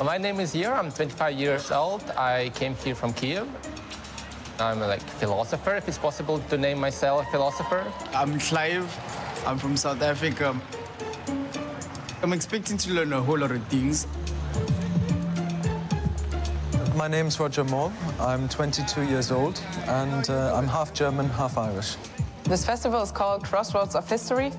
My name is Yer. I'm 25 years old. I came here from Kiev. I'm a philosopher, if it's possible to name myself a philosopher. I'm Clive. I'm from South Africa. I'm expecting to learn a whole lot of things. My name's Roger Moore. I'm 22 years old, and I'm half German, half Irish. This festival is called Crossroads of History.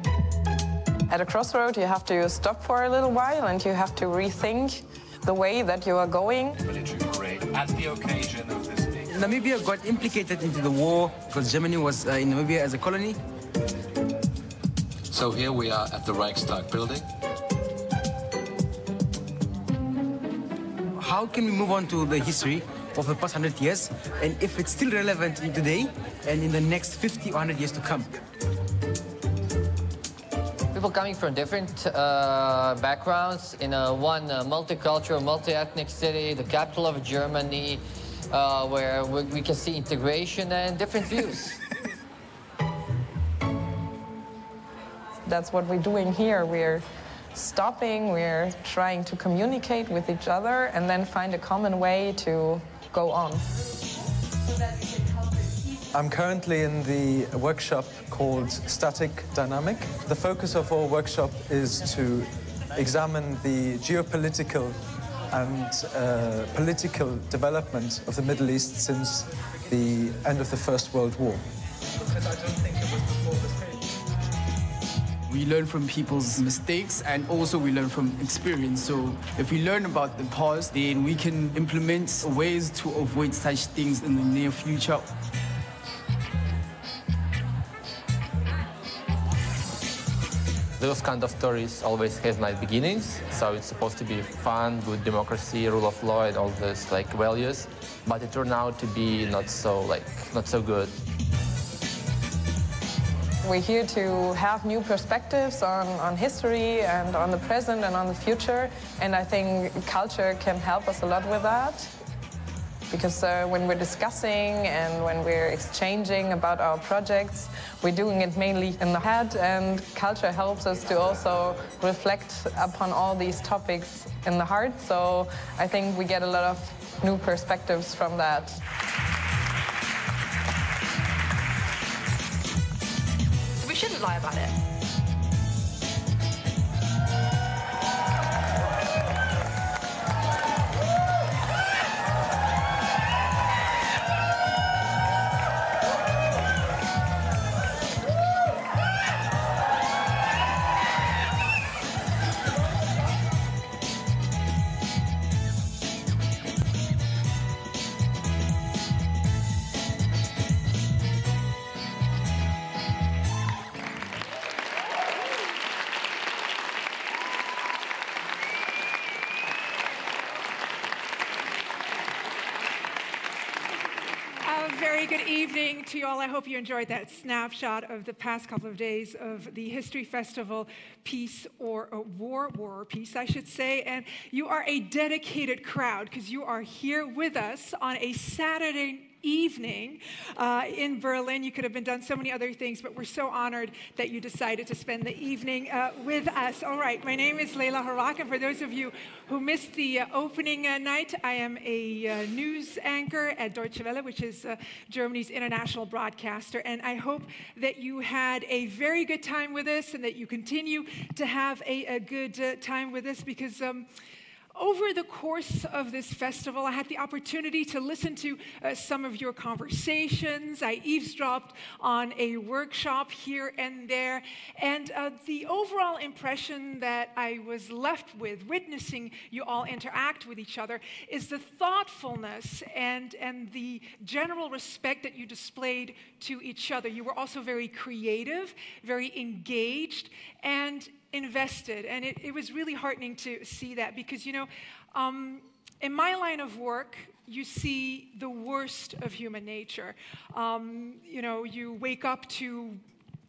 At a crossroad, you have to stop for a little while, and you have to rethink the way that you are going. Military parade at the occasion of this big... Namibia got implicated into the war because Germany was in Namibia as a colony. So here we are at the Reichstag building. How can we move on to the history of the past 100 years, and if it's still relevant in today and in the next 50 or 100 years to come? People coming from different backgrounds in one multicultural, multi-ethnic city, the capital of Germany, where we can see integration and different views. That's what we're doing here. We're stopping, we're trying to communicate with each other and then find a common way to go on. I'm currently in the workshop called Static Dynamic. The focus of our workshop is to examine the geopolitical and political development of the Middle East since the end of the First World War. Because I don't think it was before the stage. We learn from people's mistakes, and also we learn from experience. So if we learn about the past, then we can implement ways to avoid such things in the near future. Those kind of stories always have nice beginnings, so it's supposed to be fun, good democracy, rule of law, and all those values. But it turned out to be not so good. We're here to have new perspectives on history and on the present and on the future, and I think culture can help us a lot with that. Because when we're discussing and when we're exchanging about our projects, we're doing it mainly in the head, and culture helps us to also reflect upon all these topics in the heart. So I think we get a lot of new perspectives from that. We shouldn't lie about it. Very good evening to you all. I hope you enjoyed that snapshot of the past couple of days of the History Festival, Peace or War or Peace, I should say. And you are a dedicated crowd because you are here with us on a Saturday evening in Berlin. You could have been done so many other things, but we're so honored that you decided to spend the evening with us. All right, my name is Leila Harak, and for those of you who missed the opening night, I am a news anchor at Deutsche Welle, which is Germany's international broadcaster, and I hope that you had a very good time with us and that you continue to have a good time with us, because over the course of this festival, I had the opportunity to listen to some of your conversations. I eavesdropped on a workshop here and there. And the overall impression that I was left with, witnessing you all interact with each other, is the thoughtfulness and the general respect that you displayed to each other. You were also very creative, very engaged, and invested, and it was really heartening to see that, because, you know, in my line of work, you see the worst of human nature. You know, you wake up to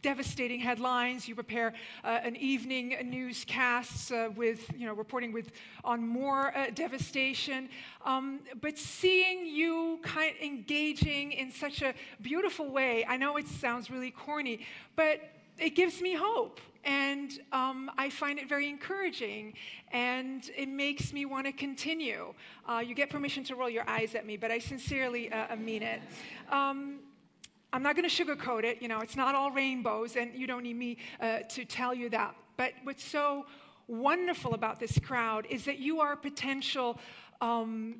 devastating headlines, you prepare an evening newscasts with, you know, reporting on more devastation, but seeing you kind of engaging in such a beautiful way, I know it sounds really corny, but it gives me hope. And I find it very encouraging, and it makes me want to continue. You get permission to roll your eyes at me, but I sincerely mean it. I'm not going to sugarcoat it. You know, it's not all rainbows, and you don't need me to tell you that. But what's so wonderful about this crowd is that you are potential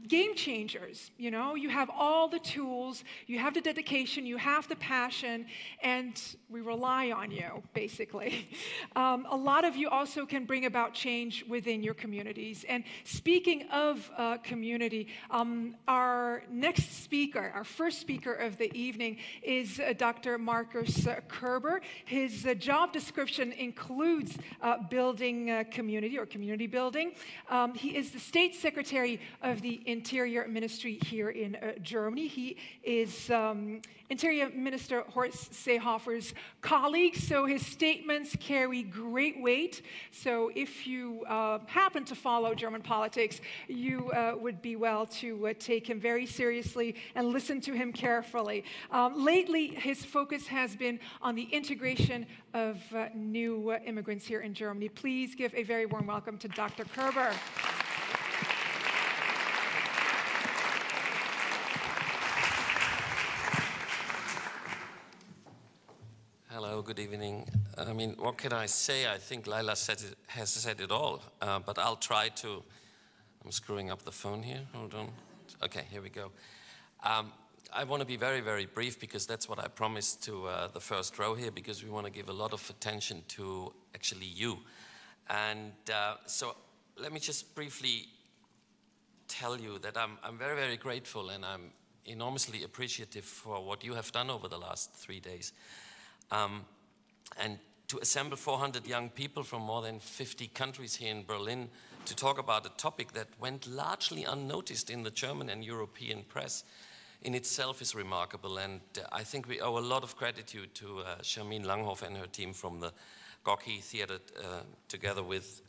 game changers. You know, you have all the tools, you have the dedication, you have the passion, and we rely on you, basically. A lot of you also can bring about change within your communities. And speaking of community, our next speaker, our first speaker of the evening, is Dr. Marcus Gerber. His job description includes building community or community building. He is the State Secretary of the Interior Ministry here in Germany. He is Interior Minister Horst Seehofer's colleague, so his statements carry great weight. So if you happen to follow German politics, you would be well to take him very seriously and listen to him carefully. Lately, his focus has been on the integration of new immigrants here in Germany. Please give a very warm welcome to Dr. Gerber. Hello, good evening. I mean, what can I say? I think Laila has said it all, but I'll try to. I'm screwing up the phone here. Hold on. Okay, here we go. I want to be very, very brief because that's what I promised to the first row here, because we want to give a lot of attention to actually you. And so let me just briefly tell you that I'm very, very grateful, and I'm enormously appreciative for what you have done over the last 3 days. And to assemble 400 young people from more than 50 countries here in Berlin to talk about a topic that went largely unnoticed in the German and European press in itself is remarkable. And I think we owe a lot of gratitude to Charmine Langhoff and her team from the Gorki Theater, together with,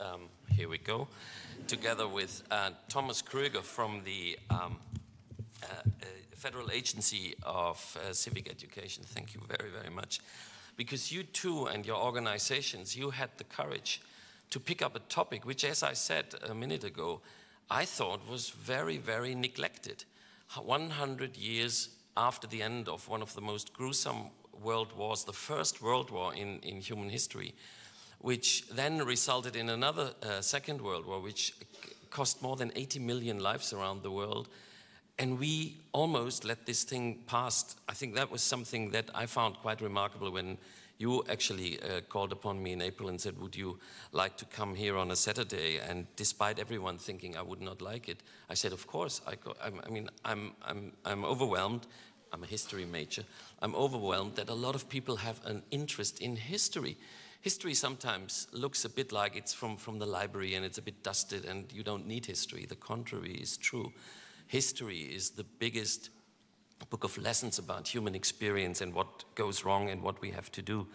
here we go, together with Thomas Krüger from the Federal Agency of Civic Education. Thank you very, very much. Because you too and your organizations, you had the courage to pick up a topic which, as I said a minute ago, I thought was very, very neglected. 100 years after the end of one of the most gruesome world wars, the first world war in human history, which then resulted in another second world war, which cost more than 80 million lives around the world. And we almost let this thing pass. I think that was something that I found quite remarkable when you actually called upon me in April and said, would you like to come here on a Saturday? And despite everyone thinking I would not like it, I said, of course. I'm overwhelmed. I'm a history major. I'm overwhelmed that a lot of people have an interest in history. History sometimes looks a bit like it's from the library and it's a bit dusted and you don't need history. The contrary is true. History is the biggest book of lessons about human experience and what goes wrong and what we have to do.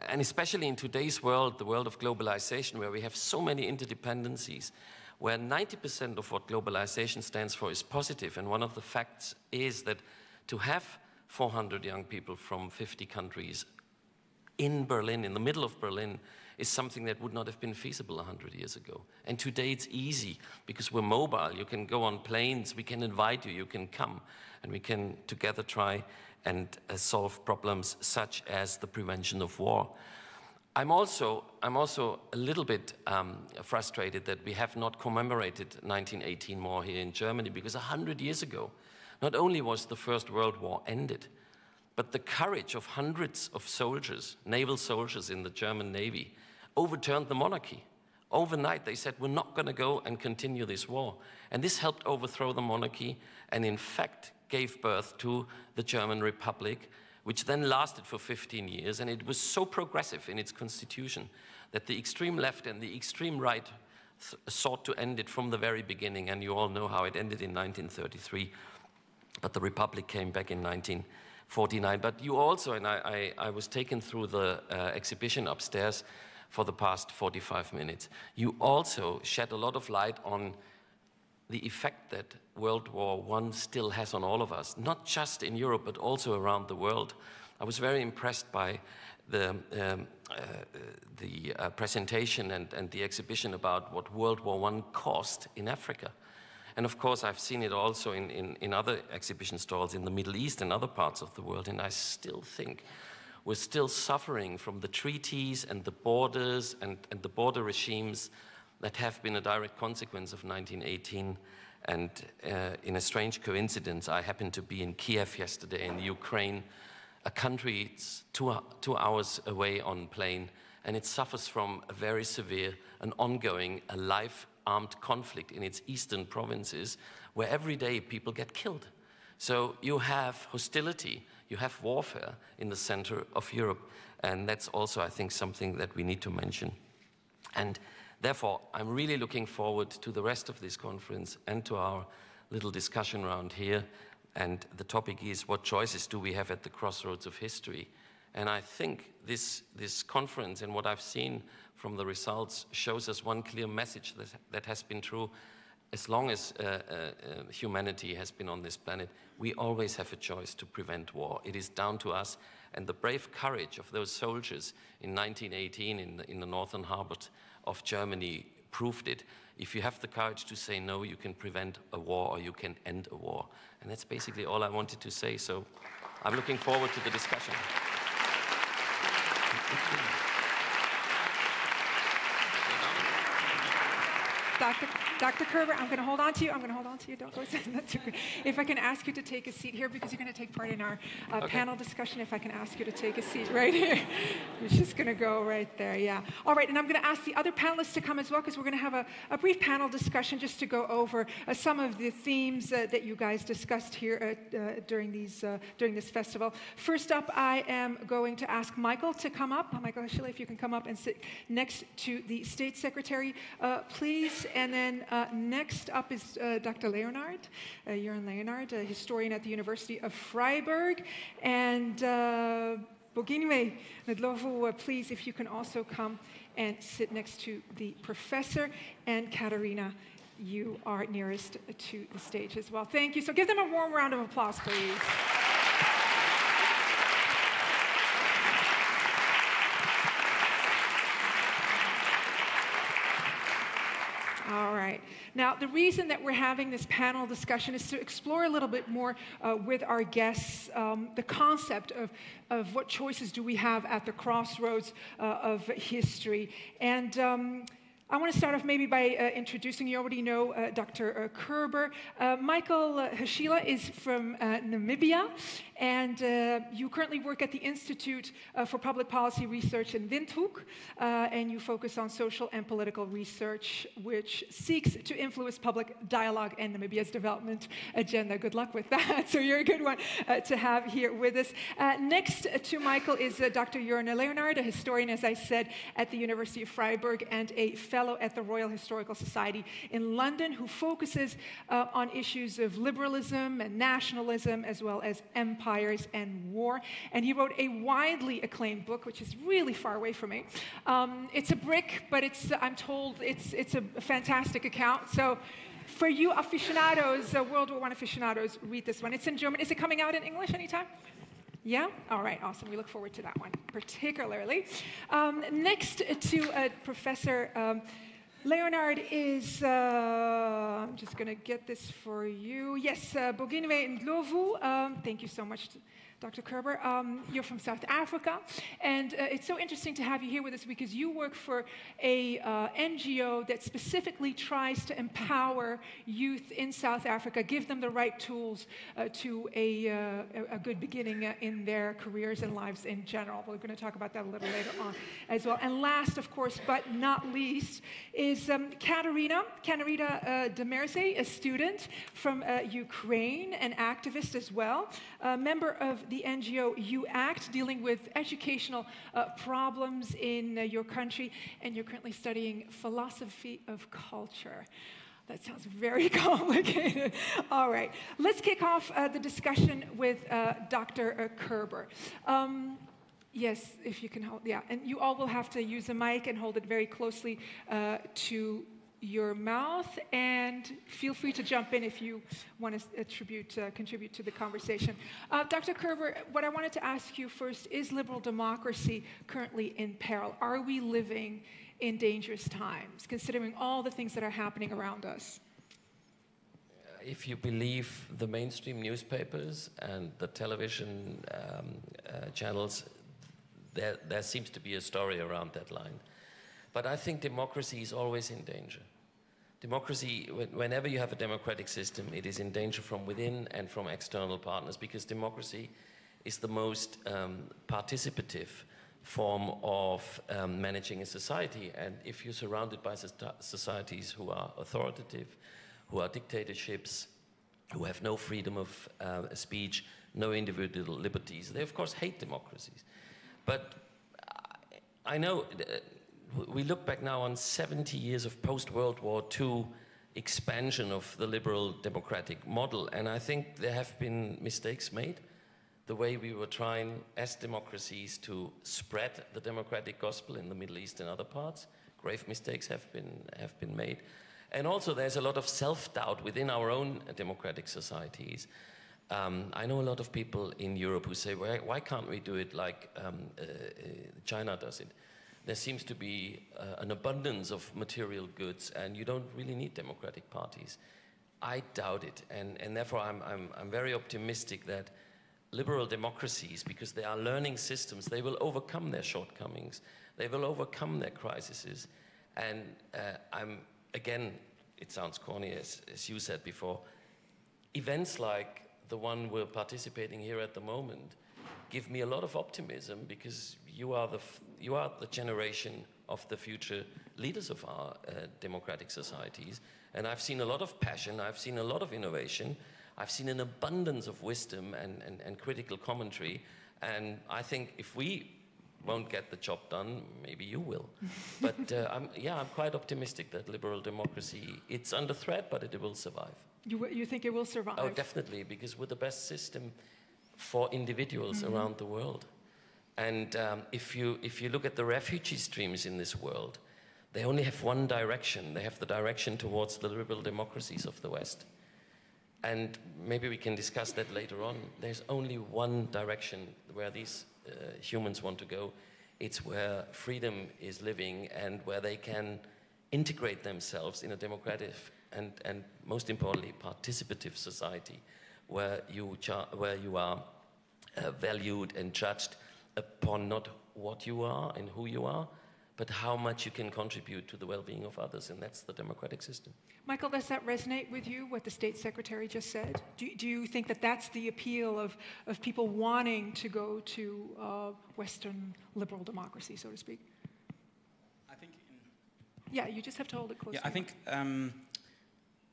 And especially in today's world, the world of globalization, where we have so many interdependencies, where 90% of what globalization stands for is positive. And one of the facts is that to have 400 young people from 50 countries in Berlin, in the middle of Berlin, is something that would not have been feasible 100 years ago. And today it's easy because we're mobile. You can go on planes, we can invite you, you can come, and we can together try and solve problems such as the prevention of war. I'm also a little bit frustrated that we have not commemorated 1918 more here in Germany, because 100 years ago, not only was the First World War ended, but the courage of hundreds of soldiers, naval soldiers in the German Navy, overturned the monarchy. Overnight, they said, we're not going to go and continue this war. And this helped overthrow the monarchy and, in fact, gave birth to the German Republic, which then lasted for 15 years. And it was so progressive in its constitution that the extreme left and the extreme right sought to end it from the very beginning. And you all know how it ended in 1933. But the Republic came back in 1949. But you also, and I was taken through the exhibition upstairs for the past 45 minutes, you also shed a lot of light on the effect that World War I still has on all of us, not just in Europe, but also around the world. I was very impressed by presentation and the exhibition about what World War I cost in Africa. And of course, I've seen it also in other exhibition stalls in the Middle East and other parts of the world, and I still think we're still suffering from the treaties and the borders and the border regimes that have been a direct consequence of 1918. And in a strange coincidence, I happened to be in Kiev yesterday in Ukraine, a country it's two hours away on plane, and it suffers from a very severe and ongoing, a live armed conflict in its eastern provinces, where every day people get killed. So you have hostility, you have warfare in the center of Europe, and that's also, I think, something that we need to mention. And therefore, I'm really looking forward to the rest of this conference and to our little discussion around here. And the topic is, what choices do we have at the crossroads of history? And I think this conference and what I've seen from the results shows us one clear message that has been true as long as humanity has been on this planet. We always have a choice to prevent war. It is down to us. And the brave courage of those soldiers in 1918 in the northern harbor of Germany proved it. If you have the courage to say no, you can prevent a war or you can end a war. And that's basically all I wanted to say. So I'm looking forward to the discussion. Dr. Gerber, I'm going to hold on to you. I'm going to hold on to you. Don't go. If I can ask you to take a seat here, because you're going to take part in our panel discussion. If I can ask you to take a seat right here. You're just going to go right there. Yeah. All right. And I'm going to ask the other panelists to come as well, because we're going to have a brief panel discussion just to go over some of the themes that you guys discussed here during this festival. First up, I am going to ask Michael to come up. Michael Schiller, if you can come up and sit next to the State Secretary, please. And then next up is Dr. Leonard, Jörn Leonard, a historian at the University of Freiburg. And Boginwe Ndlovu, please, if you can also come and sit next to the professor. And Katarina, you are nearest to the stage as well. Thank you. So give them a warm round of applause, please. All right. Now, the reason that we're having this panel discussion is to explore a little bit more with our guests the concept of what choices do we have at the crossroads of history. And I want to start off maybe by introducing, you already know Dr. Gerber. Michael Schiller is from Namibia, and you currently work at the Institute for Public Policy Research in Windhoek, and you focus on social and political research, which seeks to influence public dialogue and Namibia's development agenda. Good luck with that. So you're a good one to have here with us. Next to Michael is Dr. Jörn Leonard, a historian, as I said, at the University of Freiburg and a fellow at the Royal Historical Society in London, who focuses on issues of liberalism and nationalism, as well as empires and war. And he wrote a widely acclaimed book, which is really far away from me. It's a brick, but I'm told it's a fantastic account. So for you aficionados, World War I aficionados, read this one. It's in German. Is it coming out in English anytime? Yeah? All right, awesome. We look forward to that one, particularly. Next to Professor Leonard is, I'm just going to get this for you. Yes, Boginwe Ndlovu. Thank you so much, Dr. Gerber. You're from South Africa, and it's so interesting to have you here with us because you work for a NGO that specifically tries to empower youth in South Africa, give them the right tools to a good beginning in their careers and lives in general. We're going to talk about that a little later on as well. And last, of course, but not least, is Katarina Demerze, a student from Ukraine, an activist as well, a member of the NGO UACT, dealing with educational problems in your country, and you're currently studying philosophy of culture. That sounds very complicated. All right, let's kick off the discussion with Dr. Gerber. Yes, if you can hold, yeah, and you all will have to use a mic and hold it very closely to your mouth, and feel free to jump in if you want to contribute to the conversation. Dr. Gerber, what I wanted to ask you first, is liberal democracy currently in peril? Are we living in dangerous times, considering all the things that are happening around us? If you believe the mainstream newspapers and the television channels, there seems to be a story around that line. But I think democracy is always in danger. Democracy, whenever you have a democratic system, it is in danger from within and from external partners, because democracy is the most participative form of managing a society. And if you're surrounded by societies who are authoritative, who are dictatorships, who have no freedom of speech, no individual liberties, they of course hate democracies. But I know we look back now on 70 years of post-World War II expansion of the liberal democratic model, and I think there have been mistakes made. The way we were trying as democracies to spread the democratic gospel in the Middle East and other parts, grave mistakes have been made. And also there's a lot of self-doubt within our own democratic societies. I know a lot of people in Europe who say, why can't we do it like China does it? There seems to be an abundance of material goods, and you don't really need democratic parties. I doubt it, and therefore I'm very optimistic that liberal democracies, because they are learning systems, they will overcome their shortcomings, they will overcome their crises, and again, it sounds corny, as you said before, events like the one we're participating here at the moment give me a lot of optimism, because you are the generation of the future leaders of our democratic societies. And I've seen a lot of passion, I've seen a lot of innovation, I've seen an abundance of wisdom and critical commentary. And I think if we won't get the job done, maybe you will. But I'm quite optimistic that liberal democracy, it's under threat, but it will survive. You think it will survive? Oh, definitely, because we're the best system for individuals around the world. And if you look at the refugee streams in this world, they only have one direction. They have the direction towards the liberal democracies of the West. And maybe we can discuss that later on. There's only one direction where these humans want to go. It's where freedom is living and where they can integrate themselves in a democratic and most importantly, participative society, where you are valued and judged upon not what you are and who you are, but how much you can contribute to the well-being of others, and that's the democratic system. Michael, does that resonate with you, what the State Secretary just said? Do you think that that's the appeal of people wanting to go to Western liberal democracy, so to speak? I think... Yeah, you just have to hold it close. Yeah, I think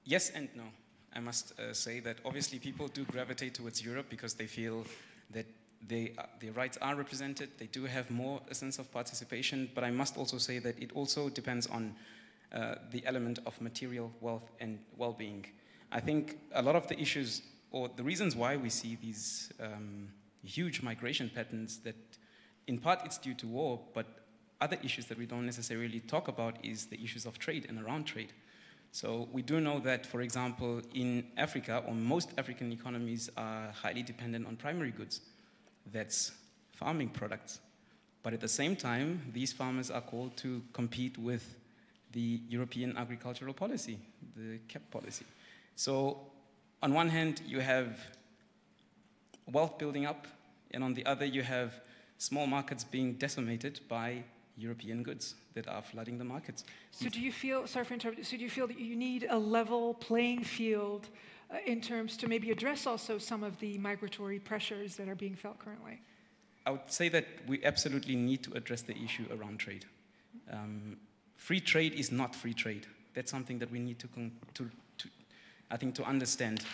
yes and no. I must say that obviously people do gravitate towards Europe because they feel that their rights are represented, they do have more a sense of participation, but I must also say that it also depends on the element of material wealth and well-being. I think a lot of the issues, or the reasons why we see these huge migration patterns, that in part it's due to war, but other issues that we don't necessarily talk about is the issues of trade and around trade. So we do know that, for example, in Africa, or most African economies are highly dependent on primary goods. That's farming products. But at the same time, these farmers are called to compete with the European agricultural policy, the CAP policy. So on one hand, you have wealth building up, and on the other, you have small markets being decimated by European goods that are flooding the markets. So do you feel, sorry for interrupting, so do you feel that you need a level playing field in terms to maybe address also some of the migratory pressures that are being felt currently? I would say that we absolutely need to address the issue around trade. Free trade is not free trade. That's something that we need I think, to understand.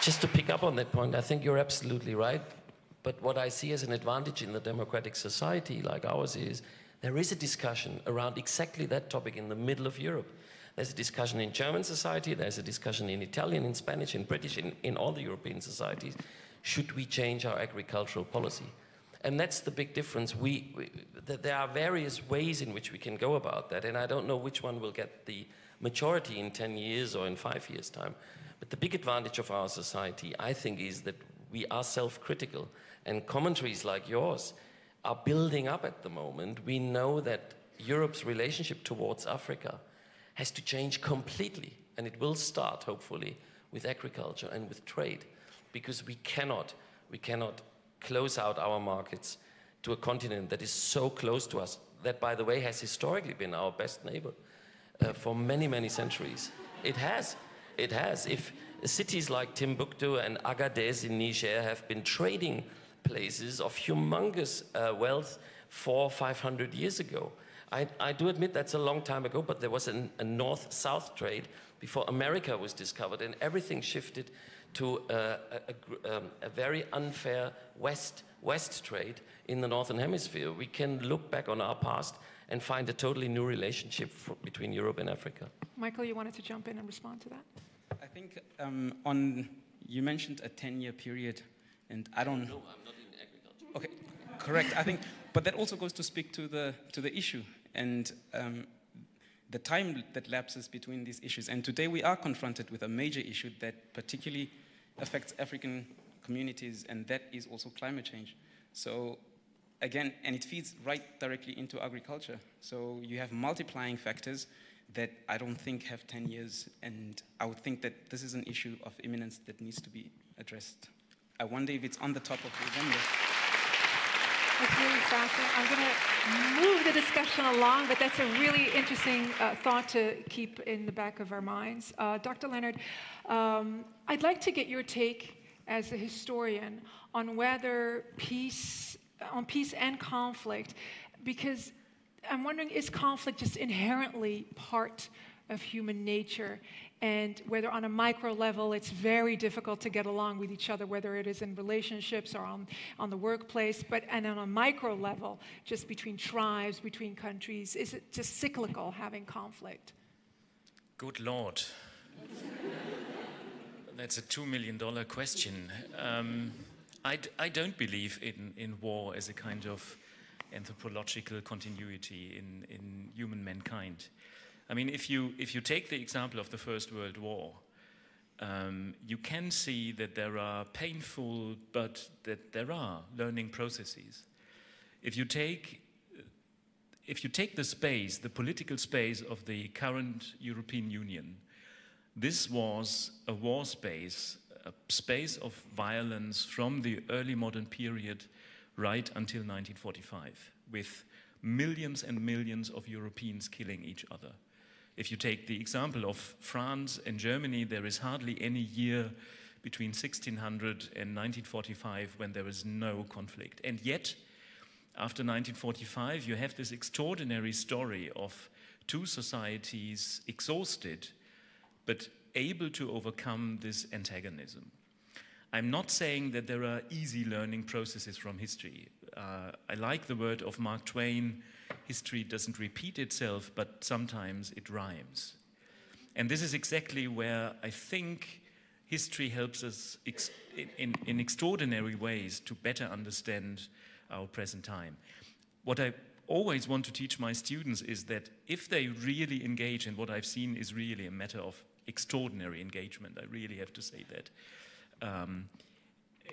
Just to pick up on that point, I think you're absolutely right. But what I see as an advantage in the democratic society like ours is there is a discussion around exactly that topic in the middle of Europe. There's a discussion in German society, there's a discussion in Italian, in Spanish, in British, in all the European societies. should we change our agricultural policy? And that's the big difference. There are various ways in which we can go about that, and I don't know which one will get the majority in 10 years or in 5 years' time. But the big advantage of our society, I think, is that we are self-critical, and commentaries like yours are building up at the moment. We know that Europe's relationship towards Africa has to change completely, and it will start, hopefully, with agriculture and with trade, because we cannot close out our markets to a continent that is so close to us, that, by the way, has historically been our best neighbor for many, many centuries. It has. If cities like Timbuktu and Agadez in Niger have been trading places of humongous wealth 400-500 years ago. I do admit that's a long time ago, but there was a north-south trade before America was discovered, and everything shifted to a very unfair west-west trade in the Northern Hemisphere. We can look back on our past and find a totally new relationship between Europe and Africa. Michael, you wanted to jump in and respond to that? I think you mentioned a 10-year period, and I don't... No, I'm not in agriculture. Okay, correct. I think, but that also goes to speak to the issue and the time that lapses between these issues. And today we are confronted with a major issue that particularly affects African communities, and that is also climate change. So again, and it feeds right directly into agriculture. So you have multiplying factors that I don't think have 10 years, and I would think that this is an issue of imminence that needs to be addressed. I wonder if it's on the top of the agenda. That's really fascinating. I'm going to move the discussion along, but that's a really interesting thought to keep in the back of our minds. Dr. Leonard, I'd like to get your take as a historian on whether peace and conflict, because I'm wondering, is conflict just inherently part of human nature, and whether on a micro level it's very difficult to get along with each other, whether it is in relationships or on the workplace, and on a micro level, just between tribes, between countries, is it just cyclical having conflict? Good Lord. That's a $2 million question. I don't believe in war as a kind of anthropological continuity in human mankind. I mean, if you take the example of the First World War, you can see that there are painful, but that there are learning processes. If you take the space, the political space of the current European Union, this was a war space, a space of violence from the early modern period right until 1945, with millions and millions of Europeans killing each other. If you take the example of France and Germany, there is hardly any year between 1600 and 1945 when there is no conflict. And yet, after 1945, you have this extraordinary story of two societies exhausted, but able to overcome this antagonism. I'm not saying that there are easy learning processes from history. I like the word of Mark Twain, history doesn't repeat itself, but sometimes it rhymes. And this is exactly where I think history helps us in extraordinary ways to better understand our present time. What I always want to teach my students is that if they really engage, and what I've seen is really a matter of extraordinary engagement, I really have to say that.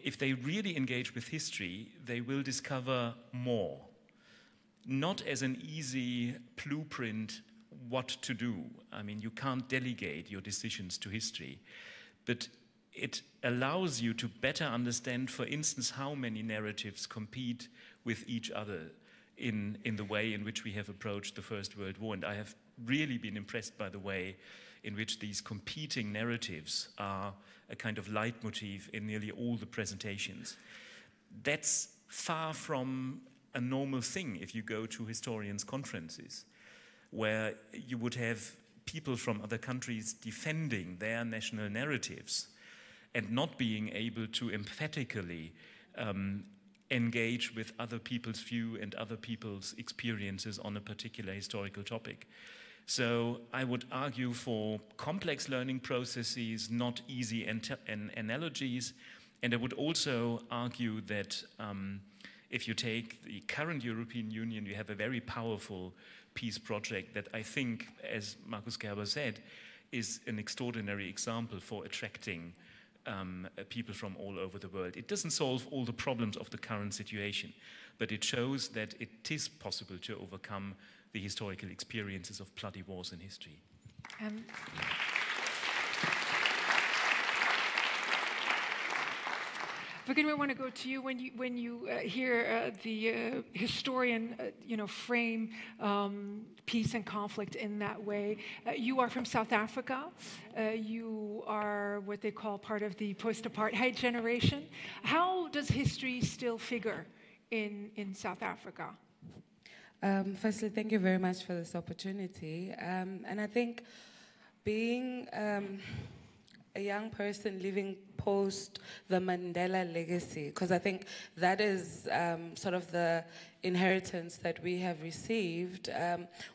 If they really engage with history, they will discover more. Not as an easy blueprint what to do. I mean, you can't delegate your decisions to history, but it allows you to better understand, for instance, how many narratives compete with each other in the way in which we have approached the First World War. And I have really been impressed by the way in which these competing narratives are a kind of leitmotif in nearly all the presentations. That's far from a normal thing if you go to historians' conferences, where you would have people from other countries defending their national narratives and not being able to emphatically engage with other people's view and other people's experiences on a particular historical topic. So I would argue for complex learning processes, not easy analogies, And I would also argue that if you take the current European Union, you have a very powerful peace project that I think, as Marcus Gerber said, is an extraordinary example for attracting people from all over the world. It doesn't solve all the problems of the current situation, but it shows that it is possible to overcome the historical experiences of bloody wars in history. Again, we want to go to you when you hear the historian, frame peace and conflict in that way. You are from South Africa. You are what they call part of the post-apartheid generation. How does history still figure in South Africa? Firstly, thank you very much for this opportunity. And I think being a young person living post the Mandela legacy, because I think that is sort of the inheritance that we have received,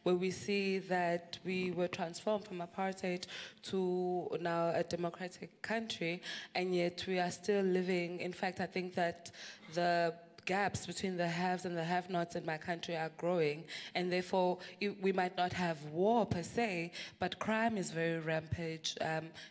where we see that we were transformed from apartheid to now a democratic country, and yet we are still living. In fact, I think that the gaps between the haves and the have-nots in my country are growing, and therefore we might not have war per se, but crime is very rampant,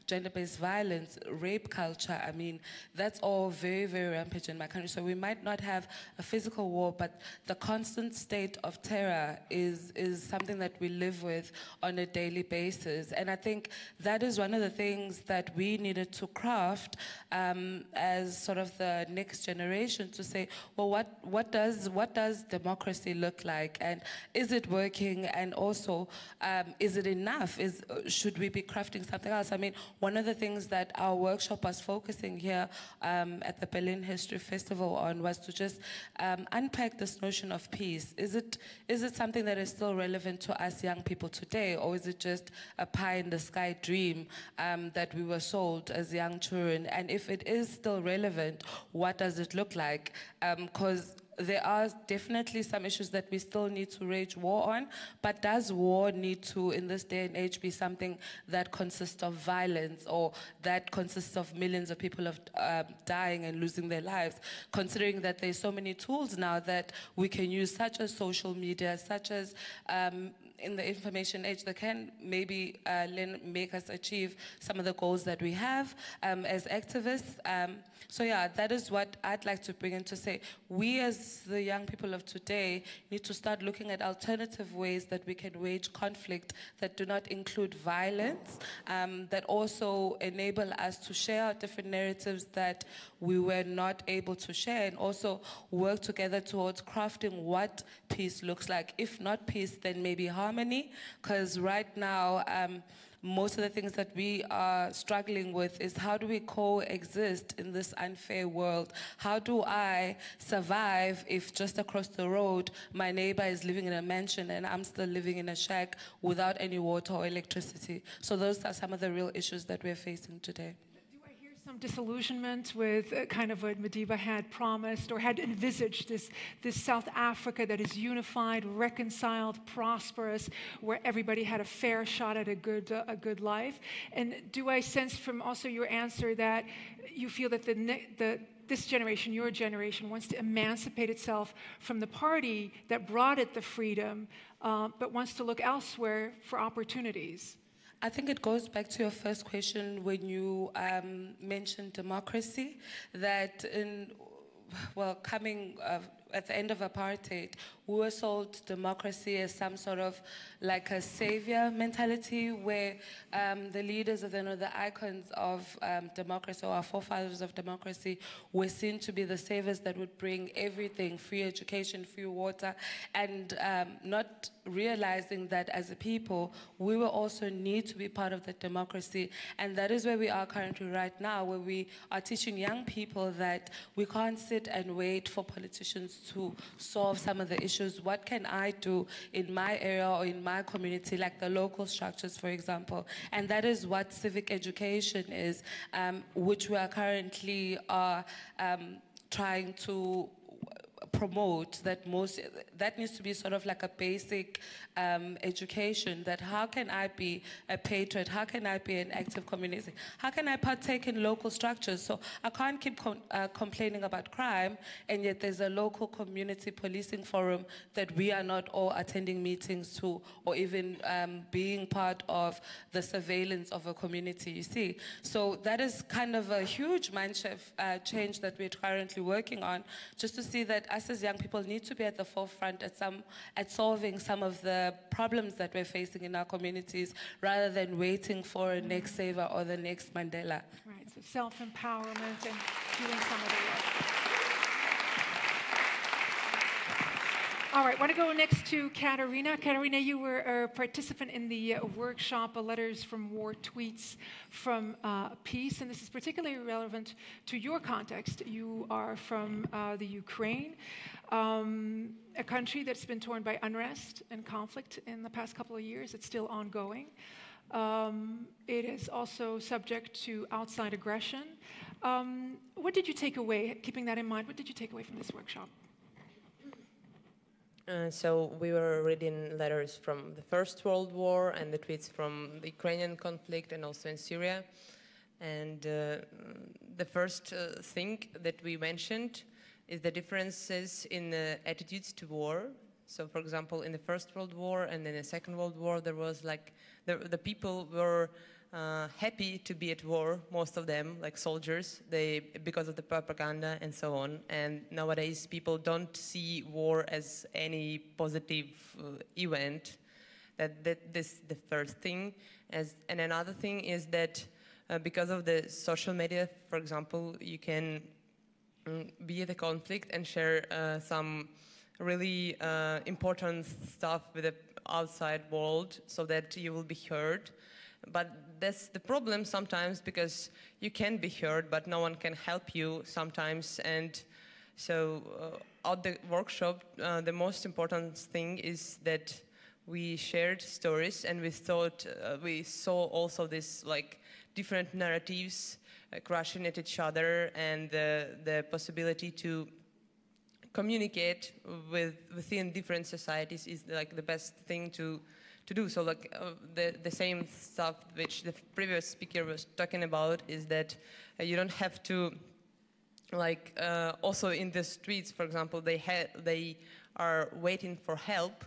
gender-based violence, rape culture, I mean, that's all very, very rampant in my country. So we might not have a physical war, but the constant state of terror is something that we live with on a daily basis. And I think that is one of the things that we needed to craft as sort of the next generation, to say, well, what does democracy look like, and is it working, and also is it enough? Should we be crafting something else? I mean, one of the things that our workshop was focusing here at the Berlin History Festival on was to just unpack this notion of peace. Is it something that is still relevant to us young people today, or is it just a pie-in-the-sky dream that we were sold as young children? And if it is still relevant, what does it look like? Because there are definitely some issues that we still need to wage war on, but does war need to, in this day and age, be something that consists of violence, or that consists of millions of people dying and losing their lives, considering that there's so many tools now that we can use, such as social media, such as in the information age, that can maybe make us achieve some of the goals that we have as activists. So yeah, that is what I'd like to bring in, to say we as the young people of today need to start looking at alternative ways that we can wage conflict that do not include violence, that also enable us to share our different narratives that we were not able to share, and also work together towards crafting what peace looks like. If not peace, then maybe harmony, because right now, most of the things that we are struggling with is, how do we coexist in this unfair world? How do I survive if just across the road my neighbor is living in a mansion and I'm still living in a shack without any water or electricity? So those are some of the real issues that we're facing today. Some disillusionment with kind of what Madiba had promised or had envisaged, this South Africa that is unified, reconciled, prosperous, where everybody had a fair shot at a good life. And do I sense from also your answer that you feel that this generation, your generation, wants to emancipate itself from the party that brought it the freedom, but wants to look elsewhere for opportunities? I think it goes back to your first question when you mentioned democracy, that coming at the end of apartheid, we were sold democracy as some sort of like a savior mentality, where the leaders of the icons of democracy, or our forefathers of democracy, were seen to be the saviors that would bring everything: free education, free water, and not realizing that as a people, we will also need to be part of the democracy. And that is where we are currently right now, where we are teaching young people that we can't sit and wait for politicians to solve some of the issues. What can I do in my area or in my community, like the local structures, for example? And that is what civic education is, which we are currently trying to promote that needs to be sort of like a basic education, that how can I be a patriot, how can I be an active community, how can I partake in local structures? So I can't keep complaining about crime, and yet there's a local community policing forum that we are not all attending meetings to, or even being part of the surveillance of a community, you see. So that is kind of a huge mindset change that we're currently working on, just to see that us as young people need to be at the forefront at solving some of the problems that we're facing in our communities, rather than waiting for a next savior or the next Mandela. Right, so self-empowerment and doing some of the work. All right, I want to go next to Katerina. Katerina, you were a participant in the workshop, Letters from War, Tweets from Peace, and this is particularly relevant to your context. You are from the Ukraine, a country that's been torn by unrest and conflict in the past couple of years. It's still ongoing. It is also subject to outside aggression. What did you take away, keeping that in mind, what did you take away from this workshop? So we were reading letters from the First World War and the tweets from the Ukrainian conflict and also in Syria. And the first thing that we mentioned is the differences in attitudes to war. So, for example, in the First World War and in the Second World War, there was like, the people were happy to be at war, most of them, like soldiers, because of the propaganda and so on. And nowadays, people don't see war as any positive event. This is the first thing. And another thing is that because of the social media, for example, you can be at a conflict and share some really important stuff with the outside world so that you will be heard. But that's the problem sometimes, because you can be heard, but no one can help you sometimes. And so at the workshop, the most important thing is that we shared stories, and we thought, we saw also this like different narratives crashing at each other, and the possibility to communicate within different societies is like the best thing to do. So like the same stuff which the previous speaker was talking about is that you don't have to, like also in the streets, for example, they are waiting for help,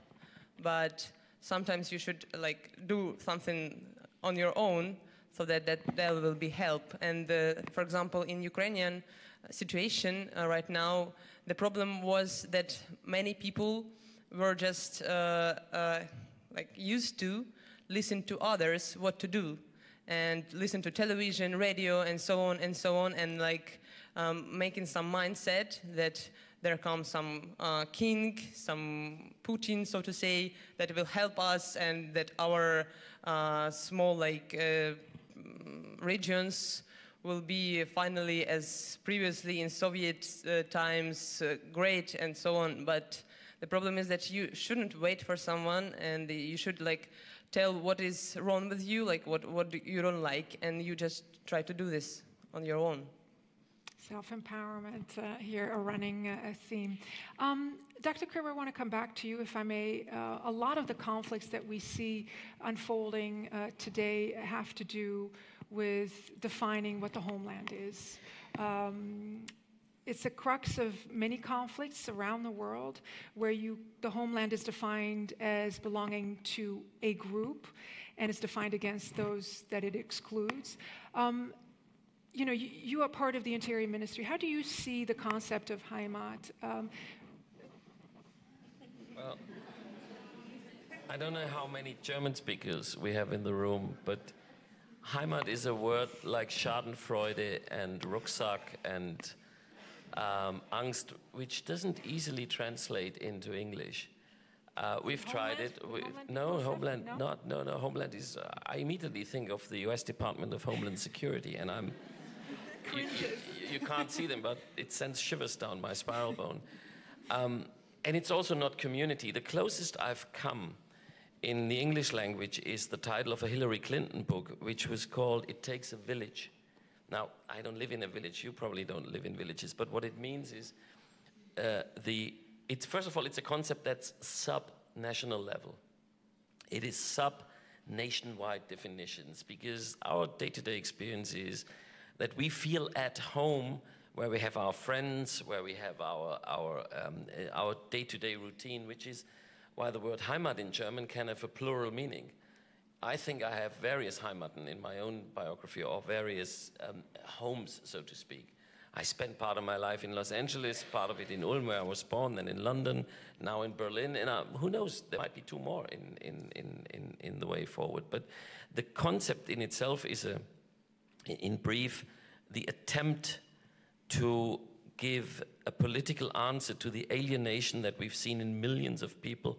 but sometimes you should like do something on your own so that there will be help. And for example, in Ukrainian situation right now, the problem was that many people were just like used to listen to others what to do, and listen to television, radio, and so on, and like making some mindset that there comes some king, some Putin, so to say, that will help us, and that our small like regions will be finally, as previously in Soviet times, great, and so on. But the problem is that you shouldn't wait for someone, and you should like tell what is wrong with you, like what you don't like, and you just try to do this on your own. Self-empowerment here, a running theme. Dr. Gerber, I want to come back to you, if I may. A lot of the conflicts that we see unfolding today have to do with defining what the homeland is. It's a crux of many conflicts around the world, where the homeland is defined as belonging to a group, and is defined against those that it excludes. You know, you are part of the Interior Ministry. How do you see the concept of Heimat? Well, I don't know how many German speakers we have in the room, but Heimat is a word like Schadenfreude and Rucksack and Angst, which doesn't easily translate into English. We've tried it. Homeland, not. No, Homeland is, I immediately think of the US Department of Homeland Security, and I'm, you can't see them, but it sends shivers down my spiral bone. And it's also not community. The closest I've come in the English language is the title of a Hillary Clinton book, which was called It Takes a Village. Now, I don't live in a village, you probably don't live in villages, but what it means is it's first of all, it's a concept that's sub-national level. It is sub-nationwide definitions, because our day-to-day experience is that we feel at home where we have our friends, where we have our day-to-day routine, which is why the word Heimat in German can have a plural meaning. I think I have various Heimaten in my own biography, or various homes, so to speak. I spent part of my life in Los Angeles, part of it in Ulm, where I was born, then in London, now in Berlin, and who knows, there might be two more in the way forward. But the concept in itself is, in brief, the attempt to give a political answer to the alienation that we've seen in millions of people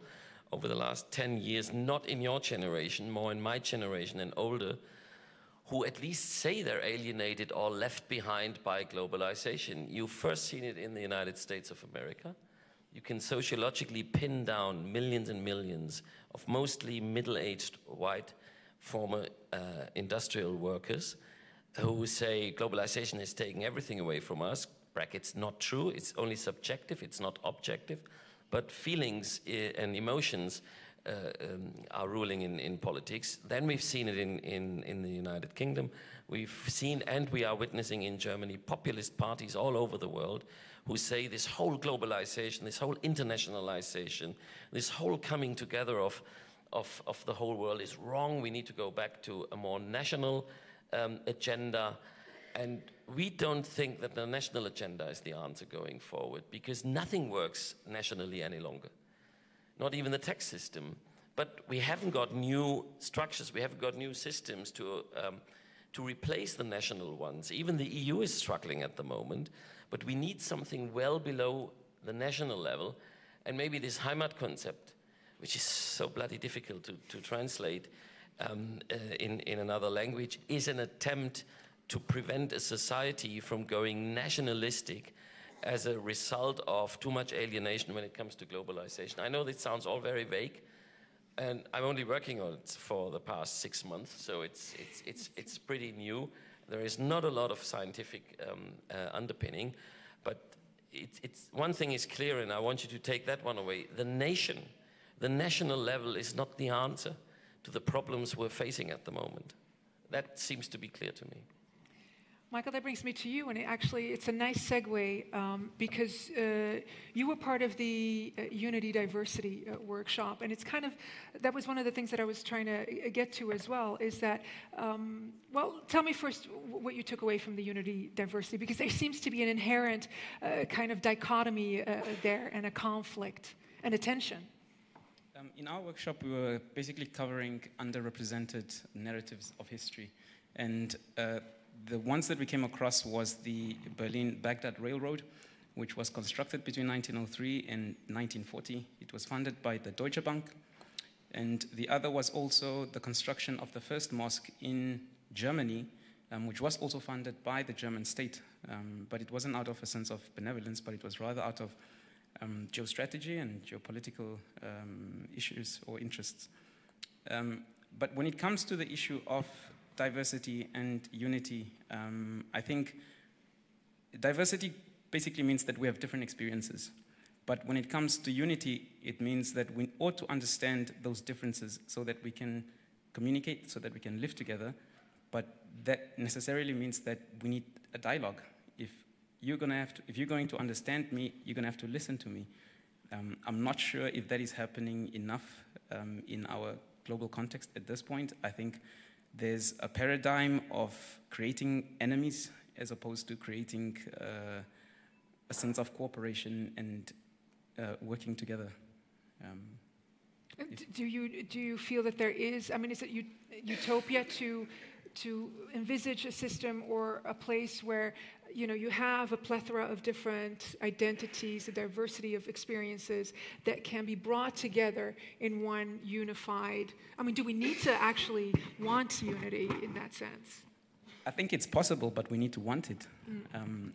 over the last 10 years, not in your generation, more in my generation and older, who at least say they're alienated or left behind by globalization. You've first seen it in the United States of America. You can sociologically pin down millions and millions of mostly middle-aged white former industrial workers who say globalization is taking everything away from us. Brackets, not true, it's only subjective, it's not objective, but feelings and emotions are ruling in politics. Then we've seen it in the United Kingdom. We've seen, and we are witnessing in Germany, populist parties all over the world who say this whole globalization, this whole internationalization, this whole coming together of the whole world is wrong. We need to go back to a more national agenda. And we don't think that the national agenda is the answer going forward, because nothing works nationally any longer. Not even the tax system. But we haven't got new structures, we haven't got new systems to replace the national ones. Even the EU is struggling at the moment, but we need something well below the national level. And maybe this Heimat concept, which is so bloody difficult to translate in another language, is an attempt to prevent a society from going nationalistic as a result of too much alienation when it comes to globalization. I know this sounds all very vague, and I'm only working on it for the past 6 months, so it's pretty new. There is not a lot of scientific underpinning, but one thing is clear, and I want you to take that one away. The national level is not the answer to the problems we're facing at the moment. That seems to be clear to me. Michael, that brings me to you, and it's a nice segue because you were part of the Unity Diversity workshop, and it's kind of, that was one of the things that I was trying to get to as well, is that, well, tell me first what you took away from the Unity Diversity, because there seems to be an inherent kind of dichotomy there, and a conflict, and a tension. In our workshop, we were basically covering underrepresented narratives of history, and the ones that we came across was the Berlin-Baghdad Railroad, which was constructed between 1903 and 1940. It was funded by the Deutsche Bank. And the other was also the construction of the first mosque in Germany, which was also funded by the German state. But it wasn't out of a sense of benevolence, but it was rather out of geostrategy and geopolitical issues or interests. But when it comes to the issue of diversity and unity, I think diversity basically means that we have different experiences. But when it comes to unity, it means that we ought to understand those differences so that we can communicate, so that we can live together. But that necessarily means that we need a dialogue. If you're going to understand me, you're going to have to listen to me. I'm not sure if that is happening enough in our global context at this point. I think there's a paradigm of creating enemies as opposed to creating a sense of cooperation and working together. Do you feel that there is, I mean, is it utopia to envisage a system or a place where, you know, you have a plethora of different identities, a diversity of experiences that can be brought together in one unified, I mean, do we need to actually want unity in that sense? I think it's possible, but we need to want it.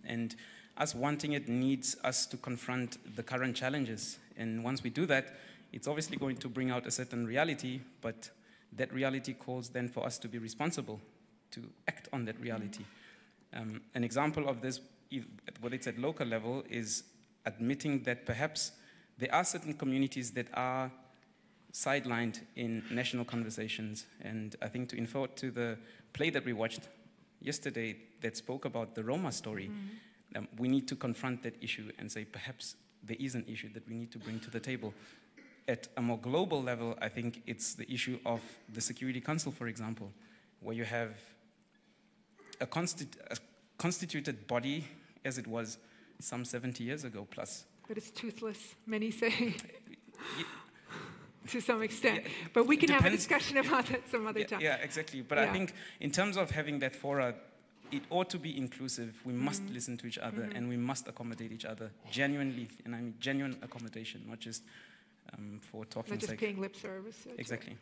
And us wanting it needs us to confront the current challenges. And once we do that, it's obviously going to bring out a certain reality, but that reality calls then for us to be responsible, to act on that reality. An example of this, whether it's at local level, is admitting that perhaps there are certain communities that are sidelined in national conversations. And I think to infer to the play that we watched yesterday that spoke about the Roma story, we need to confront that issue and say perhaps there is an issue that we need to bring to the table. At a more global level, I think it's the issue of the Security Council, for example, where you have a constituted body as it was some 70 years ago plus. But it's toothless, many say, to some extent. But we can have a discussion about that some other time. Yeah, exactly. But I think in terms of having that fora, it ought to be inclusive. We must listen to each other and we must accommodate each other genuinely. And I mean genuine accommodation, not just for talking not just sake. paying lip service. Exactly.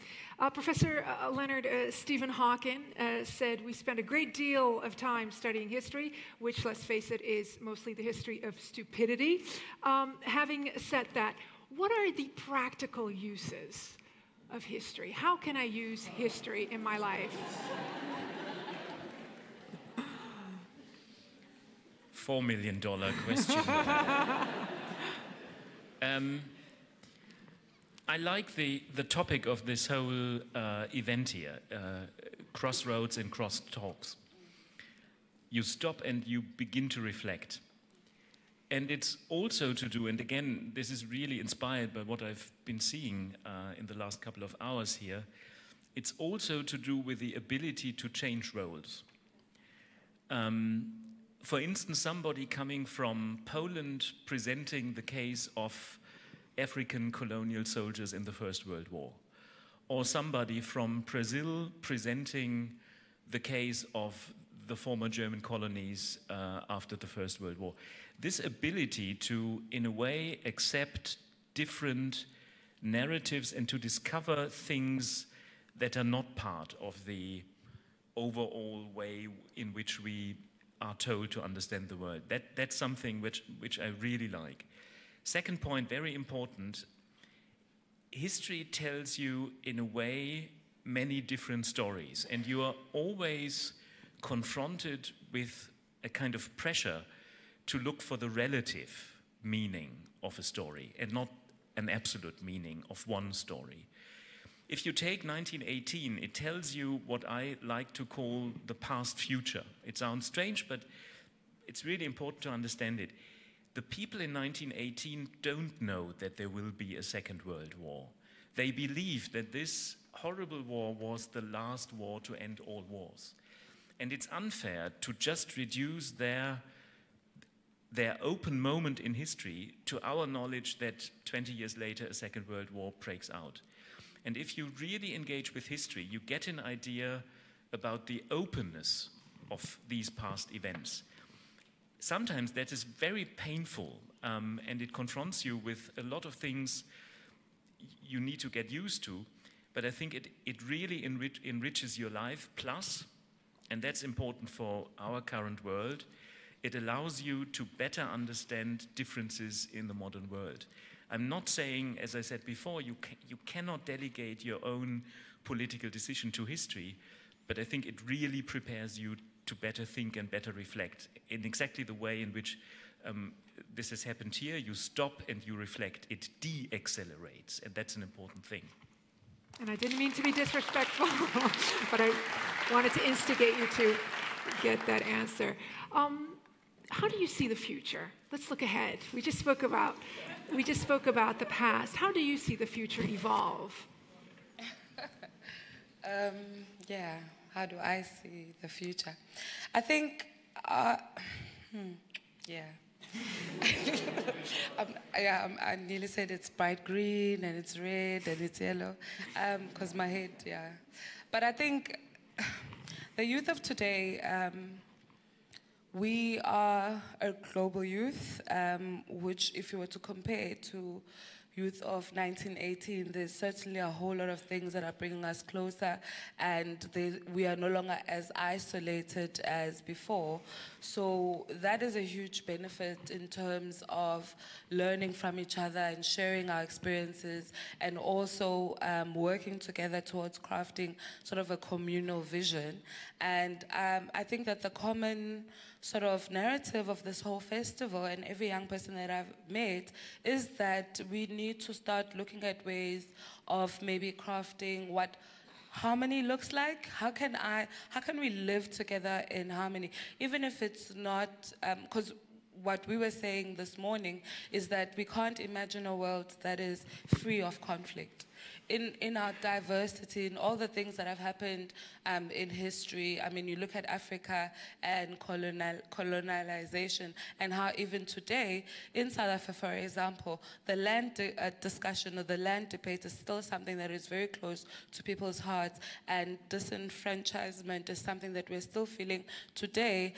Professor Leonard, Stephen Hawking said, we spend a great deal of time studying history, which, let's face it, is mostly the history of stupidity. Having said that, what are the practical uses of history? How can I use history in my life? $4 million question. I like the topic of this whole event here, Crossroads and Crosstalks. You stop and you begin to reflect. And it's also to do, and again, this is really inspired by what I've been seeing in the last couple of hours here, it's also to do with the ability to change roles. For instance, somebody coming from Poland presenting the case of African colonial soldiers in the First World War, or somebody from Brazil presenting the case of the former German colonies after the First World War. This ability to, in a way, accept different narratives and to discover things that are not part of the overall way in which we are told to understand the world. That's something which I really like. Second point, very important, history tells you, in a way, many different stories, and you are always confronted with a kind of pressure to look for the relative meaning of a story and not an absolute meaning of one story. If you take 1918, it tells you what I like to call the past future. It sounds strange, but it's really important to understand it. The people in 1918 don't know that there will be a Second World War. They believe that this horrible war was the last war to end all wars. And it's unfair to just reduce their open moment in history to our knowledge that 20 years later a Second World War breaks out. And if you really engage with history, you get an idea about the openness of these past events. Sometimes that is very painful, and it confronts you with a lot of things you need to get used to, but I think it really enriches your life. Plus, and that's important for our current world, it allows you to better understand differences in the modern world. I'm not saying, as I said before, you cannot delegate your own political decision to history, but I think it really prepares you to better think and better reflect in exactly the way in which this has happened here. You stop and you reflect. It de-accelerates, and that's an important thing. And I didn't mean to be disrespectful, but I wanted to instigate you to get that answer. How do you see the future? Let's look ahead. We just spoke about the past. How do you see the future evolve? Yeah. How do I see the future? I think, I nearly said it's bright green and it's red and it's yellow, because my head, But I think the youth of today, we are a global youth, which if you were to compare it to youth of 1918, there's certainly a whole lot of things that are bringing us closer, and we are no longer as isolated as before. So that is a huge benefit in terms of learning from each other and sharing our experiences, and also working together towards crafting sort of a communal vision. And I think that the common sort of narrative of this whole festival and every young person that I've met is that we need to start looking at ways of maybe crafting what harmony looks like. How can we live together in harmony, even if it's not, because what we were saying this morning is that we can't imagine a world that is free of conflict. In our diversity, in all the things that have happened in history. I mean, you look at Africa and colonialization, and how even today, in South Africa, for example, the land discussion or the land debate is still something that is very close to people's hearts, and disenfranchisement is something that we're still feeling today.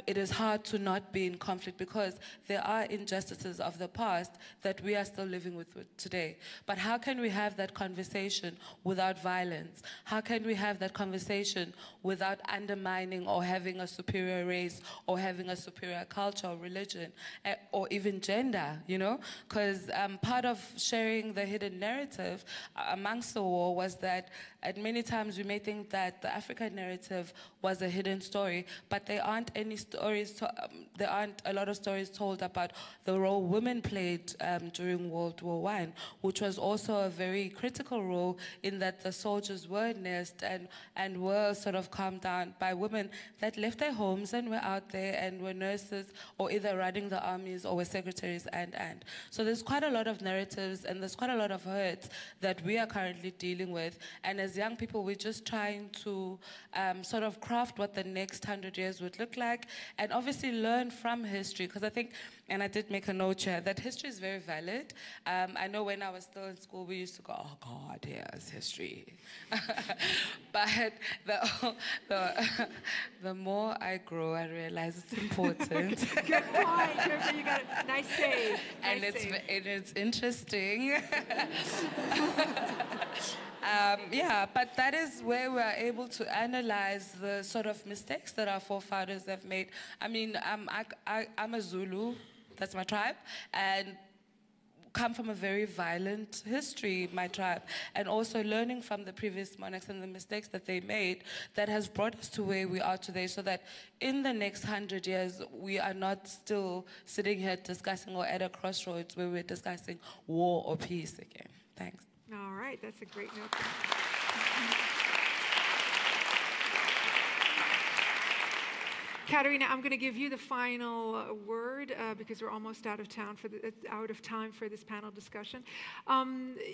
It is hard to not be in conflict because there are injustices of the past that we are still living with today. But how can we have that conversation without violence? How can we have that conversation without undermining or having a superior race or having a superior culture or religion or even gender, you know? Because part of sharing the hidden narrative amongst the war was that at many times we may think that the African narrative was a hidden story, but there aren't any stories, there aren't a lot of stories told about the role women played during World War I, which was also a very critical role in that the soldiers were nursed and were sort of calmed down by women that left their homes and were out there and were nurses or either running the armies or were secretaries and. So there's quite a lot of narratives and there's quite a lot of hurts that we are currently dealing with. And as young people, we're just trying to sort of craft what the next 100 years would look like and obviously learn from history, because I think, and I did make a note here, that history is very valid. I know when I was still in school, we used to go, oh God, here's history. But the more I grow, I realize it's important. Good point. You got it. Nice save. And it's interesting. Yeah, but that is where we are able to analyze the sort of mistakes that our forefathers have made. I mean, I'm a Zulu, that's my tribe, and come from a very violent history, my tribe, and also learning from the previous monarchs and the mistakes that they made that has brought us to where we are today, so that in the next 100 years, we are not still sitting here discussing or at a crossroads where we're discussing war or peace again. Thanks. All right, that's a great note. Katerina, I'm going to give you the final word because we're almost out of time for this panel discussion.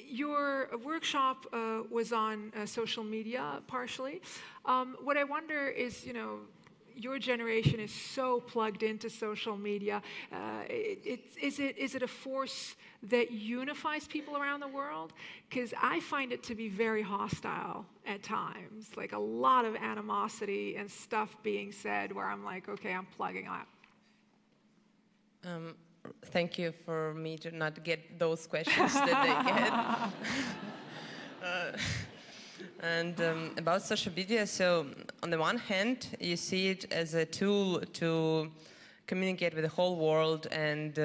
Your workshop was on social media partially. What I wonder is, you know, your generation is so plugged into social media. Is it a force that unifies people around the world? Because I find it to be very hostile at times, like a lot of animosity and stuff being said where I'm like, okay, I'm plugging out. Thank you for me to not get those questions that they get. And about social media, so on the one hand, you see it as a tool to communicate with the whole world, and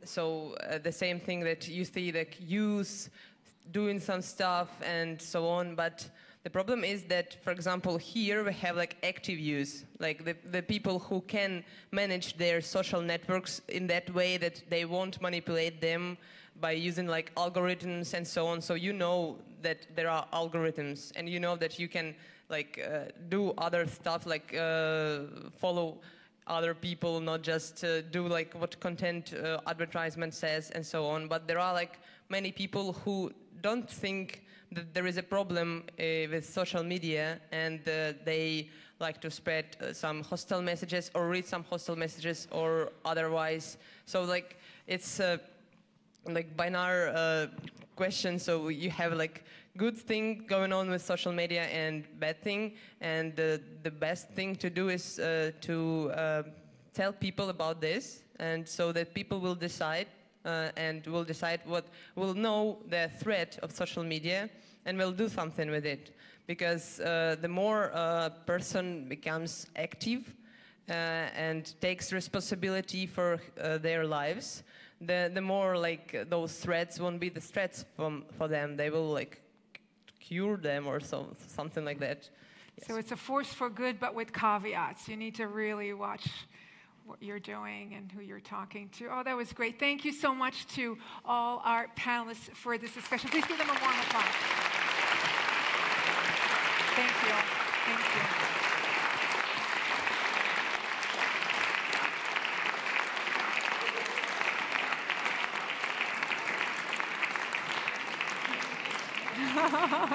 so the same thing that you see, like youth doing some stuff and so on. But the problem is that, for example, here we have like active youth, like the people who can manage their social networks in that way that they won't manipulate them by using like algorithms and so on. So you know that there are algorithms, and you know that you can like do other stuff, like follow other people, not just do like what content advertisement says and so on. But there are like many people who don't think that there is a problem with social media, and they like to spread some hostile messages or read some hostile messages or otherwise. So like it's like binary question. So you have like good thing going on with social media and bad thing, and the best thing to do is to tell people about this, and so that people will decide and will decide will know the threat of social media and will do something with it. Because the more a person becomes active and takes responsibility for their lives, the more like those threats won't be the threats for them. They will like cure them or something like that. Yes. So it's a force for good, but with caveats. You need to really watch what you're doing and who you're talking to. Oh, that was great. Thank you so much to all our panelists for this discussion. Please give them a warm applause. Thank you. Thank you.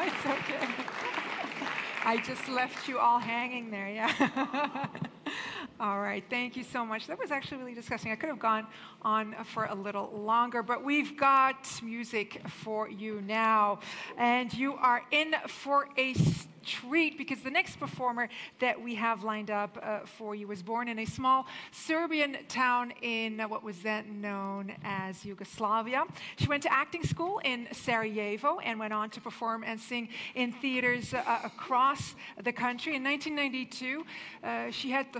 It's okay. I just left you all hanging there, yeah. All right, thank you so much. That was actually really disgusting. I could have gone on for a little longer, but we've got music for you now. And you are in for a treat because the next performer that we have lined up for you was born in a small Serbian town in what was then known as Yugoslavia. She went to acting school in Sarajevo and went on to perform and sing in theaters across the country. In 1992, she had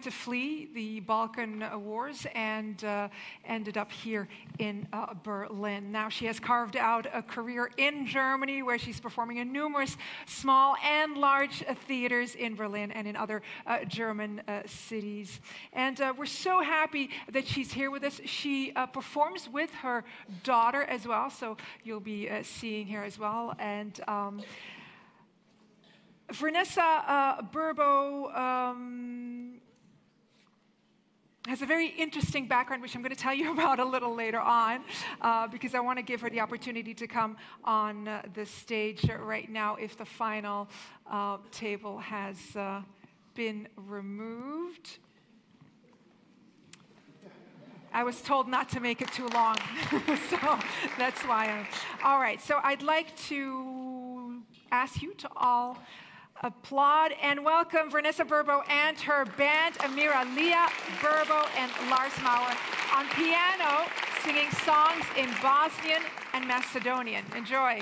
to flee the Balkan Wars and ended up here in Berlin. Now she has carved out a career in Germany where she's performing in numerous small and large theaters in Berlin and in other German cities. And we're so happy that she's here with us. She performs with her daughter as well, so you'll be seeing her as well. And Vanessa Burbo has a very interesting background, which I'm going to tell you about a little later on, because I want to give her the opportunity to come on the stage right now if the final table has been removed. I was told not to make it too long, so that's why all right, so I'd like to ask you to all applaud and welcome Vanessa Burbo and her band, Amira Leah Burbo and Lars Mauer, on piano, singing songs in Bosnian and Macedonian. Enjoy.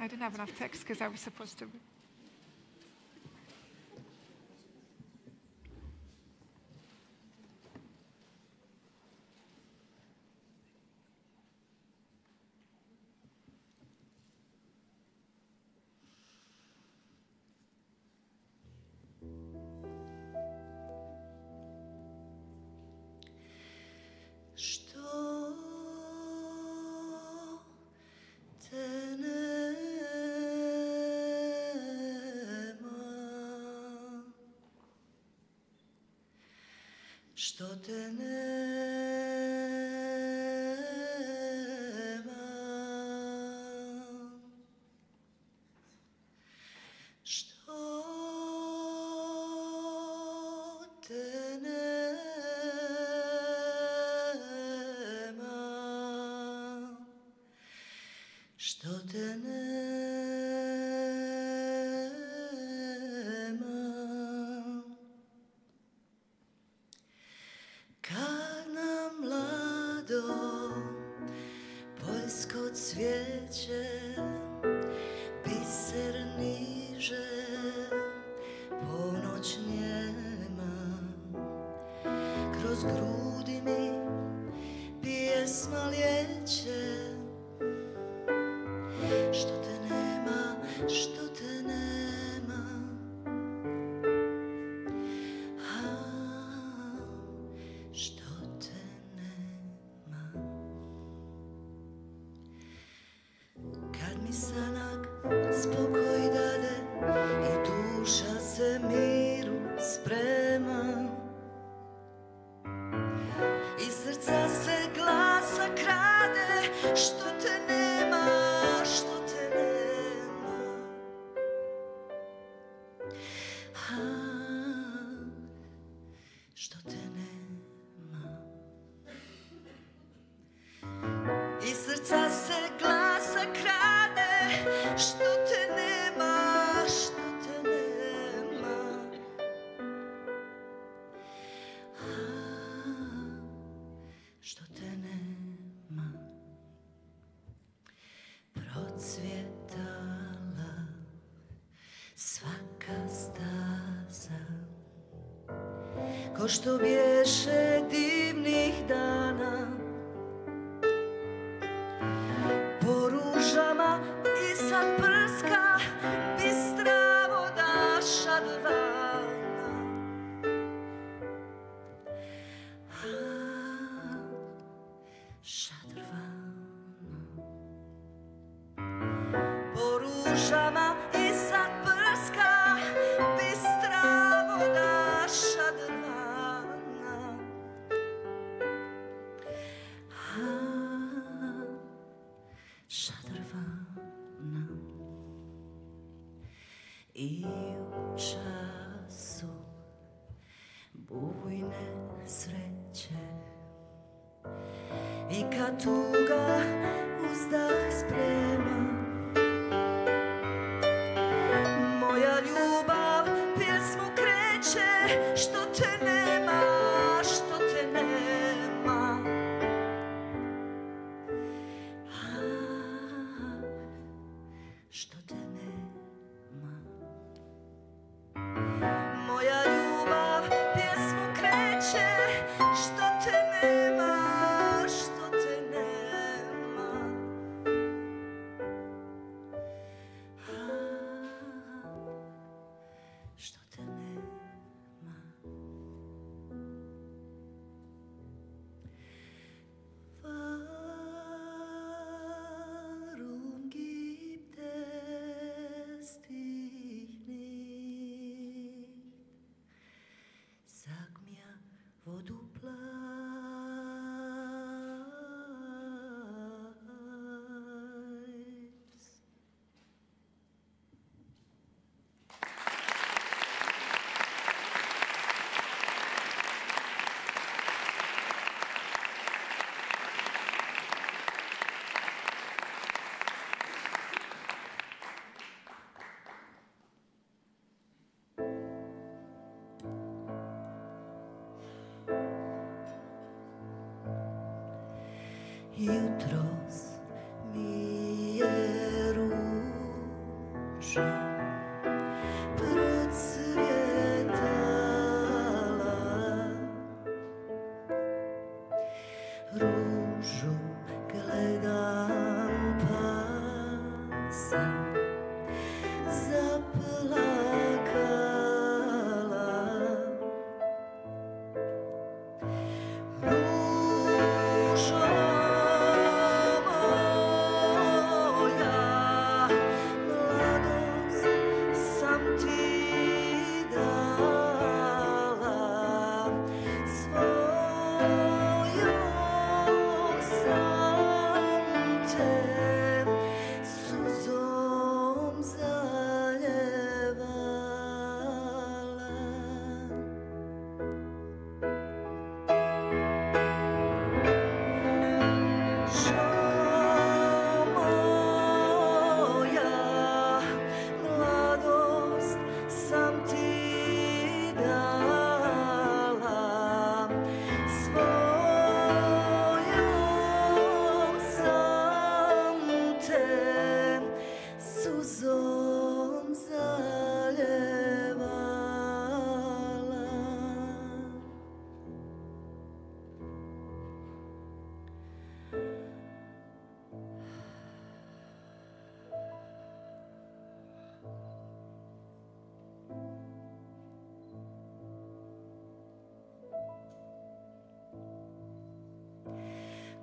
I didn't have enough text because I was supposed to. Što te nema, što te nema, što te nema. Cvijeće, biser niže, ponoć njema, kroz grudi mi pjesma lijeće. Što te nema, što te nema, što te nema. Kad mi sanak spokoj dade i duša se miru sprema, iz srca se glasa krade, što te nema, što te nema. Što te nema. Iz srca se glasa krade, što te nema, što te nema. ko što bješe divnih dana. Po ružama i sad prska bistra voda šadrvana. Šadrvana. Po ružama i sad prska bistra voda šadrvana. Šadrvana. I u času bujne sreće i kad tuga uzdah sprema, moja ljubav pjesmu kreće, što te nema, što te nema. Što te nema. Moja ljubav pjesmu kreće, što te nema, što te nema. Što te nema. Warum gibt es dich nicht? Sag mir, wo du bleibst. Jutros mi je ruža procvjetala, ružu gledam pa sam zaplakala.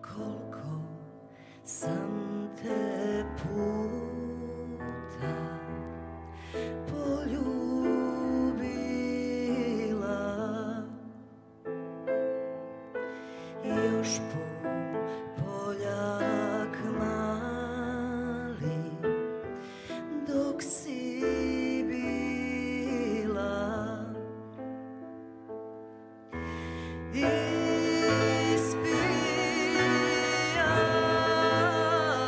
Koliko sam te puta poljubila, još Poljak mali dok si bila. Ispijala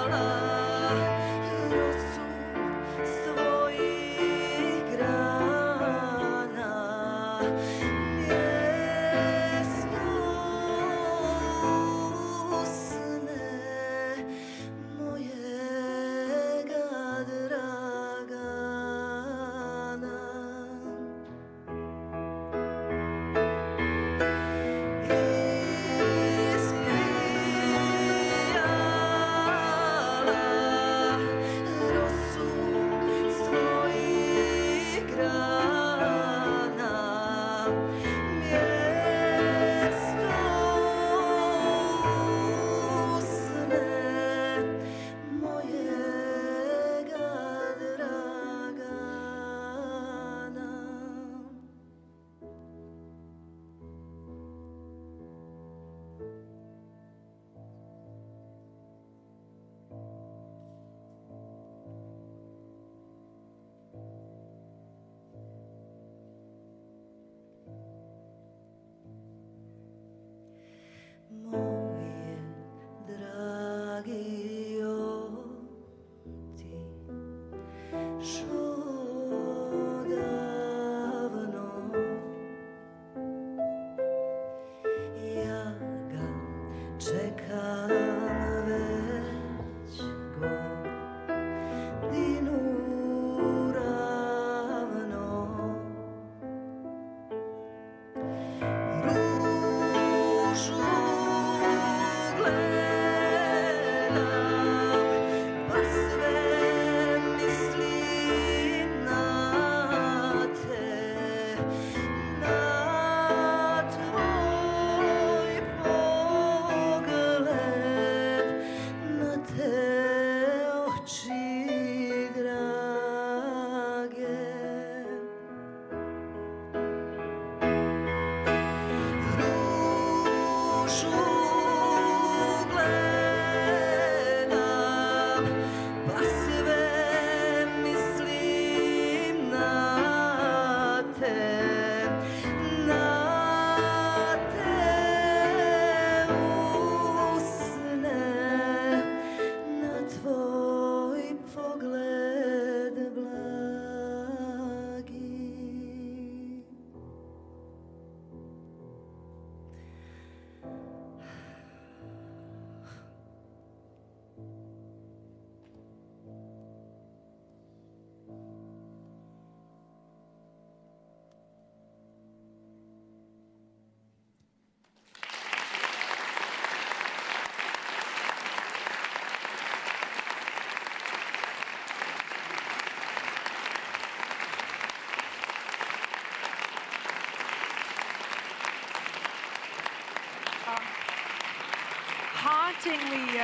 hauntingly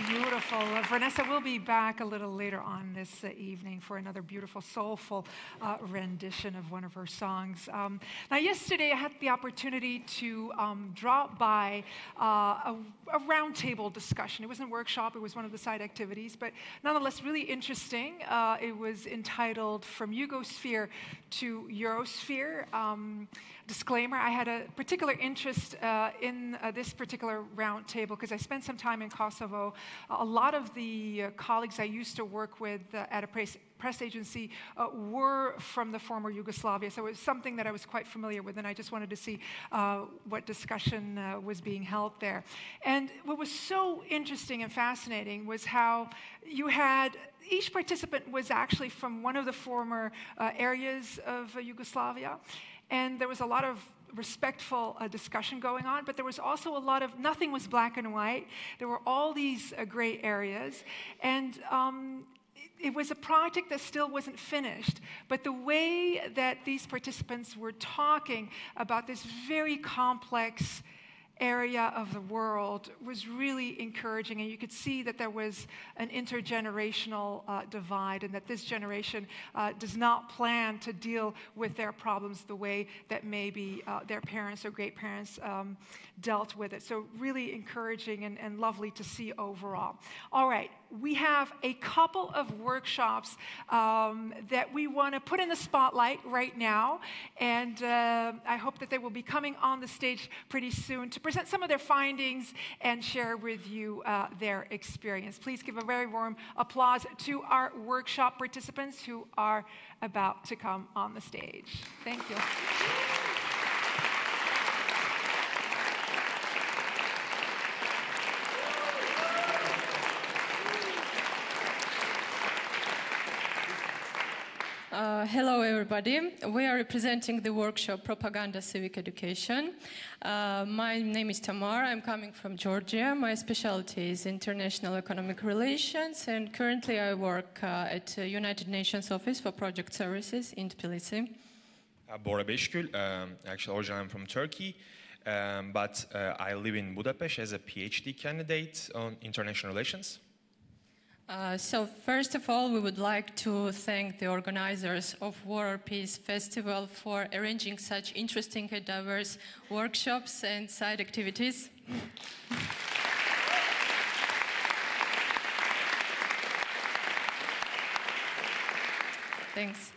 beautiful. Vanessa will be back a little later on this evening for another beautiful, soulful rendition of one of her songs. Now, yesterday I had the opportunity to drop by a roundtable discussion. It wasn't a workshop, it was one of the side activities, but nonetheless really interesting. It was entitled From Yugosphere to Eurosphere. Disclaimer, I had a particular interest in this particular roundtable because I spent some time in Kosovo. A lot of the colleagues I used to work with at a press agency were from the former Yugoslavia, so it was something that I was quite familiar with, and I just wanted to see what discussion was being held there. And what was so interesting and fascinating was how you had each participant was actually from one of the former areas of Yugoslavia, and there was a lot of respectful discussion going on, but there was also a lot of, nothing was black and white. There were all these gray areas, and it was a project that still wasn't finished, but the way that these participants were talking about this very complex area of the world was really encouraging, and you could see that there was an intergenerational divide, and that this generation does not plan to deal with their problems the way that maybe their parents or great-parents dealt with it. So really encouraging and lovely to see overall. All right, we have a couple of workshops that we want to put in the spotlight right now, and I hope that they will be coming on the stage pretty soon to present some of their findings and share with you their experience. Please give a very warm applause to our workshop participants who are about to come on the stage. Thank you. Hello, everybody. We are representing the workshop Propaganda Civic Education. My name is Tamar. I'm coming from Georgia. My specialty is international economic relations, and currently I work at the United Nations Office for Project Services in Tbilisi. Bora Beşgül. Actually, originally I'm from Turkey, but I live in Budapest as a PhD candidate on international relations. So first of all, we would like to thank the organizers of War or Peace Festival for arranging such interesting and diverse workshops and side activities. Thanks.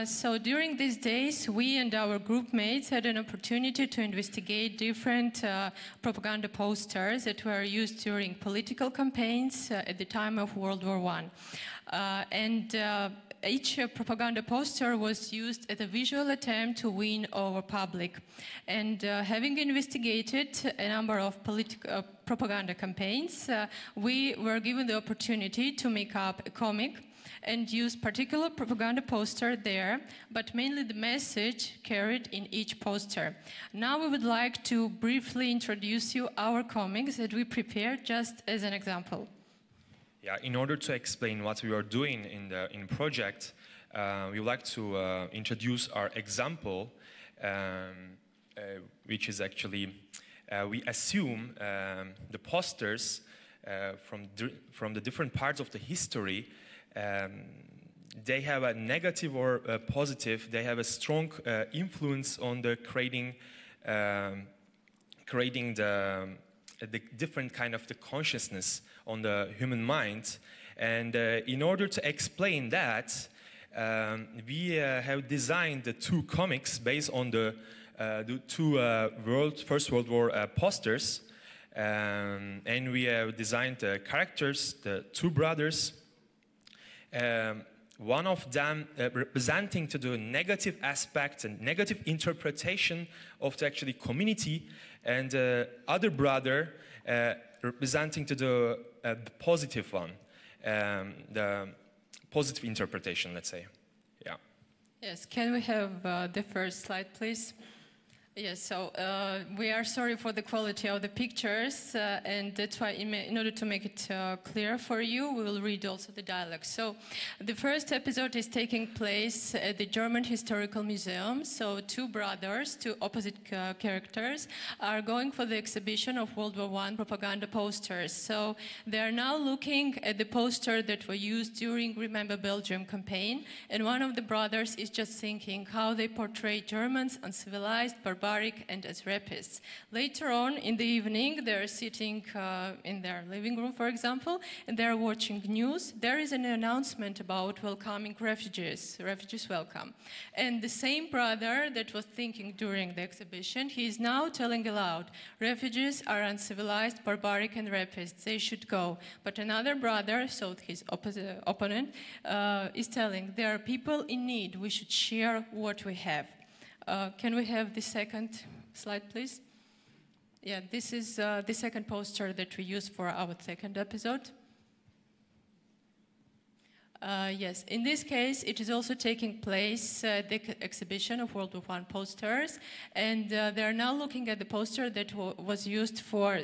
So during these days, we and our group mates had an opportunity to investigate different propaganda posters that were used during political campaigns at the time of World War I. Each propaganda poster was used as a visual attempt to win over public. And having investigated a number of propaganda campaigns, we were given the opportunity to make up a comic and use particular propaganda poster there, but mainly the message carried in each poster. Now we would like to briefly introduce you our comics that we prepared just as an example. Yeah, in order to explain what we are doing in the project, we would like to introduce our example, which is actually, we assume the posters from the different parts of the history, they have a negative or a positive, they have a strong influence on the creating the different kind of the consciousness on the human mind. And in order to explain that, we have designed the two comics based on the two First World War posters. And we have designed the characters, the two brothers, one of them representing to the negative aspect and negative interpretation of the actually community, and the other brother representing to the positive one, the positive interpretation, let's say. Yeah. Yes, can we have the first slide, please? Yes, so we are sorry for the quality of the pictures, and that's why in order to make it clear for you, we will read also the dialogue. So the first episode is taking place at the German Historical Museum. So two brothers, two opposite characters, are going for the exhibition of World War I propaganda posters. So they are now looking at the poster that were used during Remember Belgium campaign, and one of the brothers is just thinking how they portray Germans uncivilized, barbaric, and as rapists. Later on in the evening, they're sitting in their living room, for example, and they're watching news. There is an announcement about welcoming refugees, refugees welcome. And the same brother that was thinking during the exhibition, he is now telling aloud, refugees are uncivilized, barbaric, and rapists. They should go. But another brother, so his opponent, is telling, there are people in need. We should share what we have. Can we have the second slide, please? Yeah, this is the second poster that we used for our second episode. Yes, in this case, it is also taking place at the exhibition of World War I posters, and they are now looking at the poster that was used for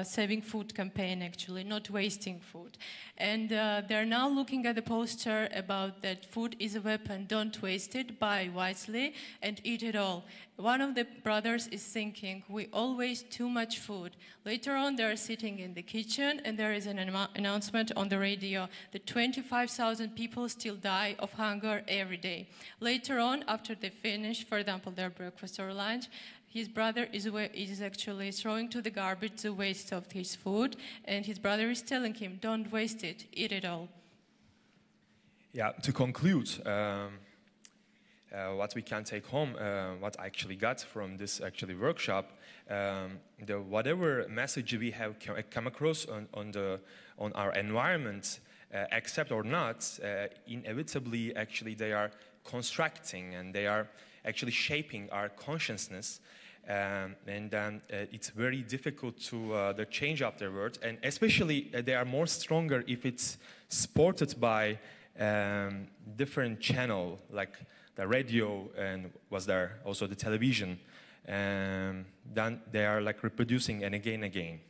saving food campaign, actually, not wasting food. And they're now looking at the poster about that food is a weapon, don't waste it, buy wisely, and eat it all. One of the brothers is thinking, we all waste too much food. Later on, they're sitting in the kitchen, and there is an announcement on the radio that 25,000 people still die of hunger every day. Later on, after they finish, for example, their breakfast or lunch, his brother is actually throwing to the garbage the waste of his food, and his brother is telling him, don't waste it, eat it all. Yeah, to conclude, what we can take home, what I actually got from this workshop, whatever message we have come across on our environment, accept or not, inevitably actually they are constructing and they are actually shaping our consciousness, and then it's very difficult to the change afterwards, and especially they are more stronger if it's supported by different channel like the radio, and was there also the television, then they are like reproducing and again.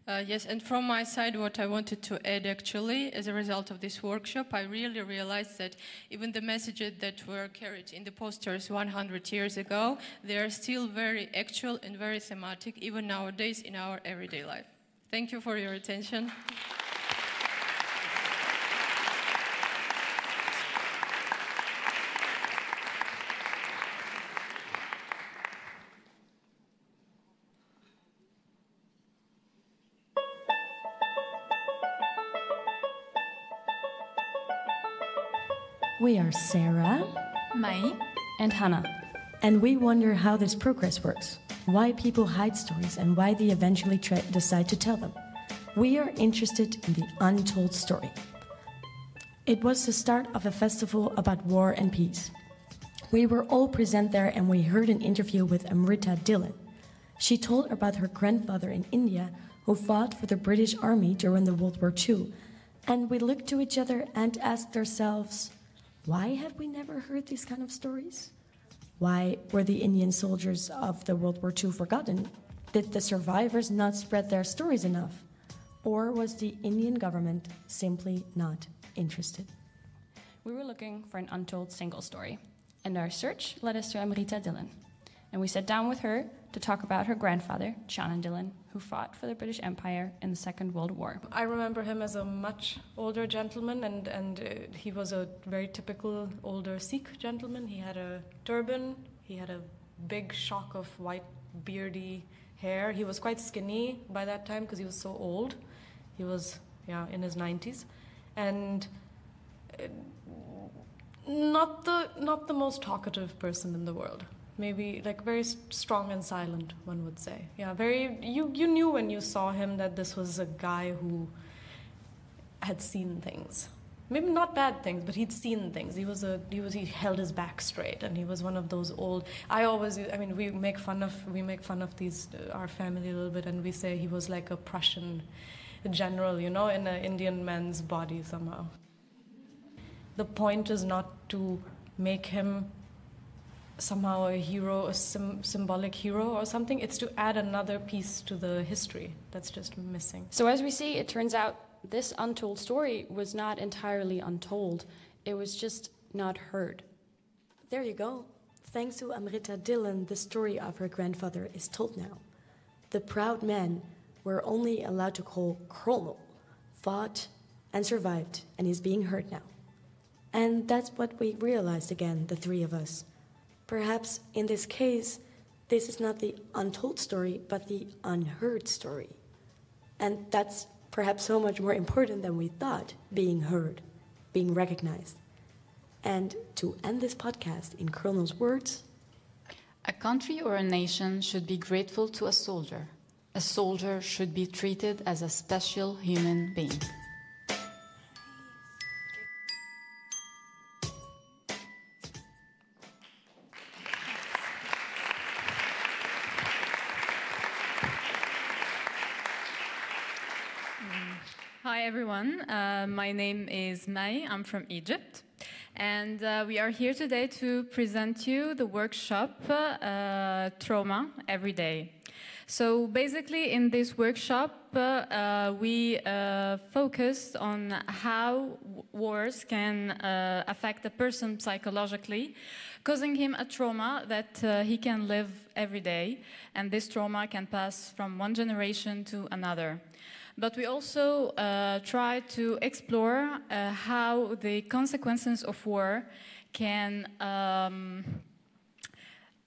Yes, and from my side, what I wanted to add actually, as a result of this workshop, I really realized that even the messages that were carried in the posters 100 years ago, they are still very actual and very thematic, even nowadays in our everyday life. Thank you for your attention. We are Sarah, Mai, and Hannah, and we wonder how this progress works, why people hide stories, and why they eventually decide to tell them. We are interested in the untold story. It was the start of a festival about war and peace. We were all present there, and we heard an interview with Amrita Dhillon. She told about her grandfather in India who fought for the British Army during the World War II, and we looked to each other and asked ourselves, why had we never heard these kind of stories? Why were the Indian soldiers of the World War II forgotten? Did the survivors not spread their stories enough? Or was the Indian government simply not interested? We were looking for an untold single story, and our search led us to Amrita Dhillon. And we sat down with her to talk about her grandfather, Chanan Dhillon, who fought for the British Empire in the Second World War. I remember him as a much older gentleman, and he was a very typical older Sikh gentleman. He had a turban, he had a big shock of white beardy hair. He was quite skinny by that time because he was so old. He was, in his 90s. And not the most talkative person in the world. Maybe like very strong and silent, one would say. Yeah, very. You knew when you saw him that this was a guy who had seen things. Maybe not bad things, but he'd seen things. He held his back straight, and he was one of those old. We make fun of these our family a little bit, and we say he was like a Prussian general, in an Indian man's body somehow. The point is not to make him somehow a hero, a symbolic hero or something. It's to add another piece to the history that's just missing. So as we see, it turns out this untold story was not entirely untold. It was just not heard. There you go. Thanks to Amrita Dillon, the story of her grandfather is told now. The proud man we're only allowed to call Colonel fought and survived and is being heard now. And that's what we realized again, the three of us. Perhaps in this case, this is not the untold story, but the unheard story. And that's perhaps so much more important than we thought, being heard, being recognized. And to end this podcast in Colonel's words, a country or a nation should be grateful to a soldier. A soldier should be treated as a special human being. Hi everyone, my name is Mai, I'm from Egypt, and we are here today to present you the workshop Trauma Every Day. So basically in this workshop we focus on how wars can affect a person psychologically, causing him a trauma that he can live every day, and this trauma can pass from one generation to another. But we also try to explore how the consequences of war can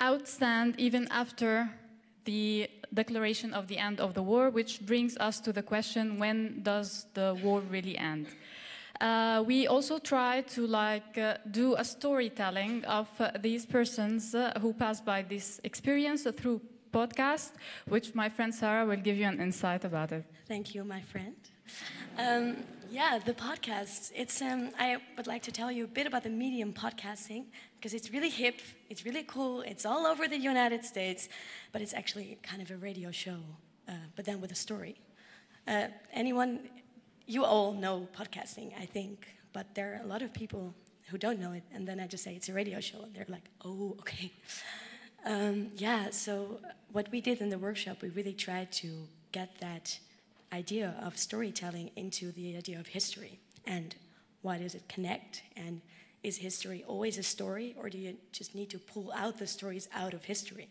outstand even after the declaration of the end of the war, which brings us to the question, when does the war really end? We also try to do a storytelling of these persons who pass by this experience through podcast, which my friend Sarah will give you an insight about it. Thank you, my friend. Yeah, the podcast. It's I would like to tell you a bit about the medium podcasting, because it's really hip, it's really cool, it's all over the United States, but it's actually kind of a radio show, but then with a story. You all know podcasting, I think, but there are a lot of people who don't know it, and then I just say it's a radio show, and they're like, oh, okay. Yeah, so what we did in the workshop, we really tried to get that idea of storytelling into the idea of history, and why does it connect, and is history always a story, or do you just need to pull out the stories out of history?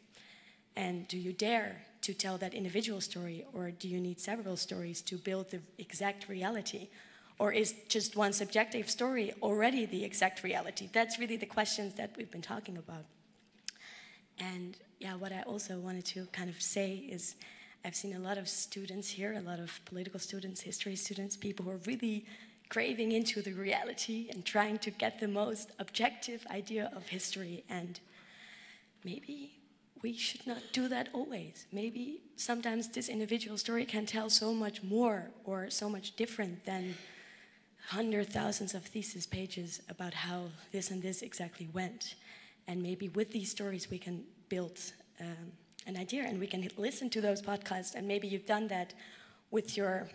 And do you dare to tell that individual story, or do you need several stories to build the exact reality? Or is just one subjective story already the exact reality? That's really the questions that we've been talking about. And yeah, what I also wanted to kind of say is, I've seen a lot of students here, a lot of political students, history students, people who are really craving into the reality and trying to get the most objective idea of history. And maybe we should not do that always. Maybe sometimes this individual story can tell so much more or so much different than hundreds, thousands of thesis pages about how this and this exactly went. And maybe with these stories we can build an idea, and we can listen to those podcasts, and maybe you've done that with your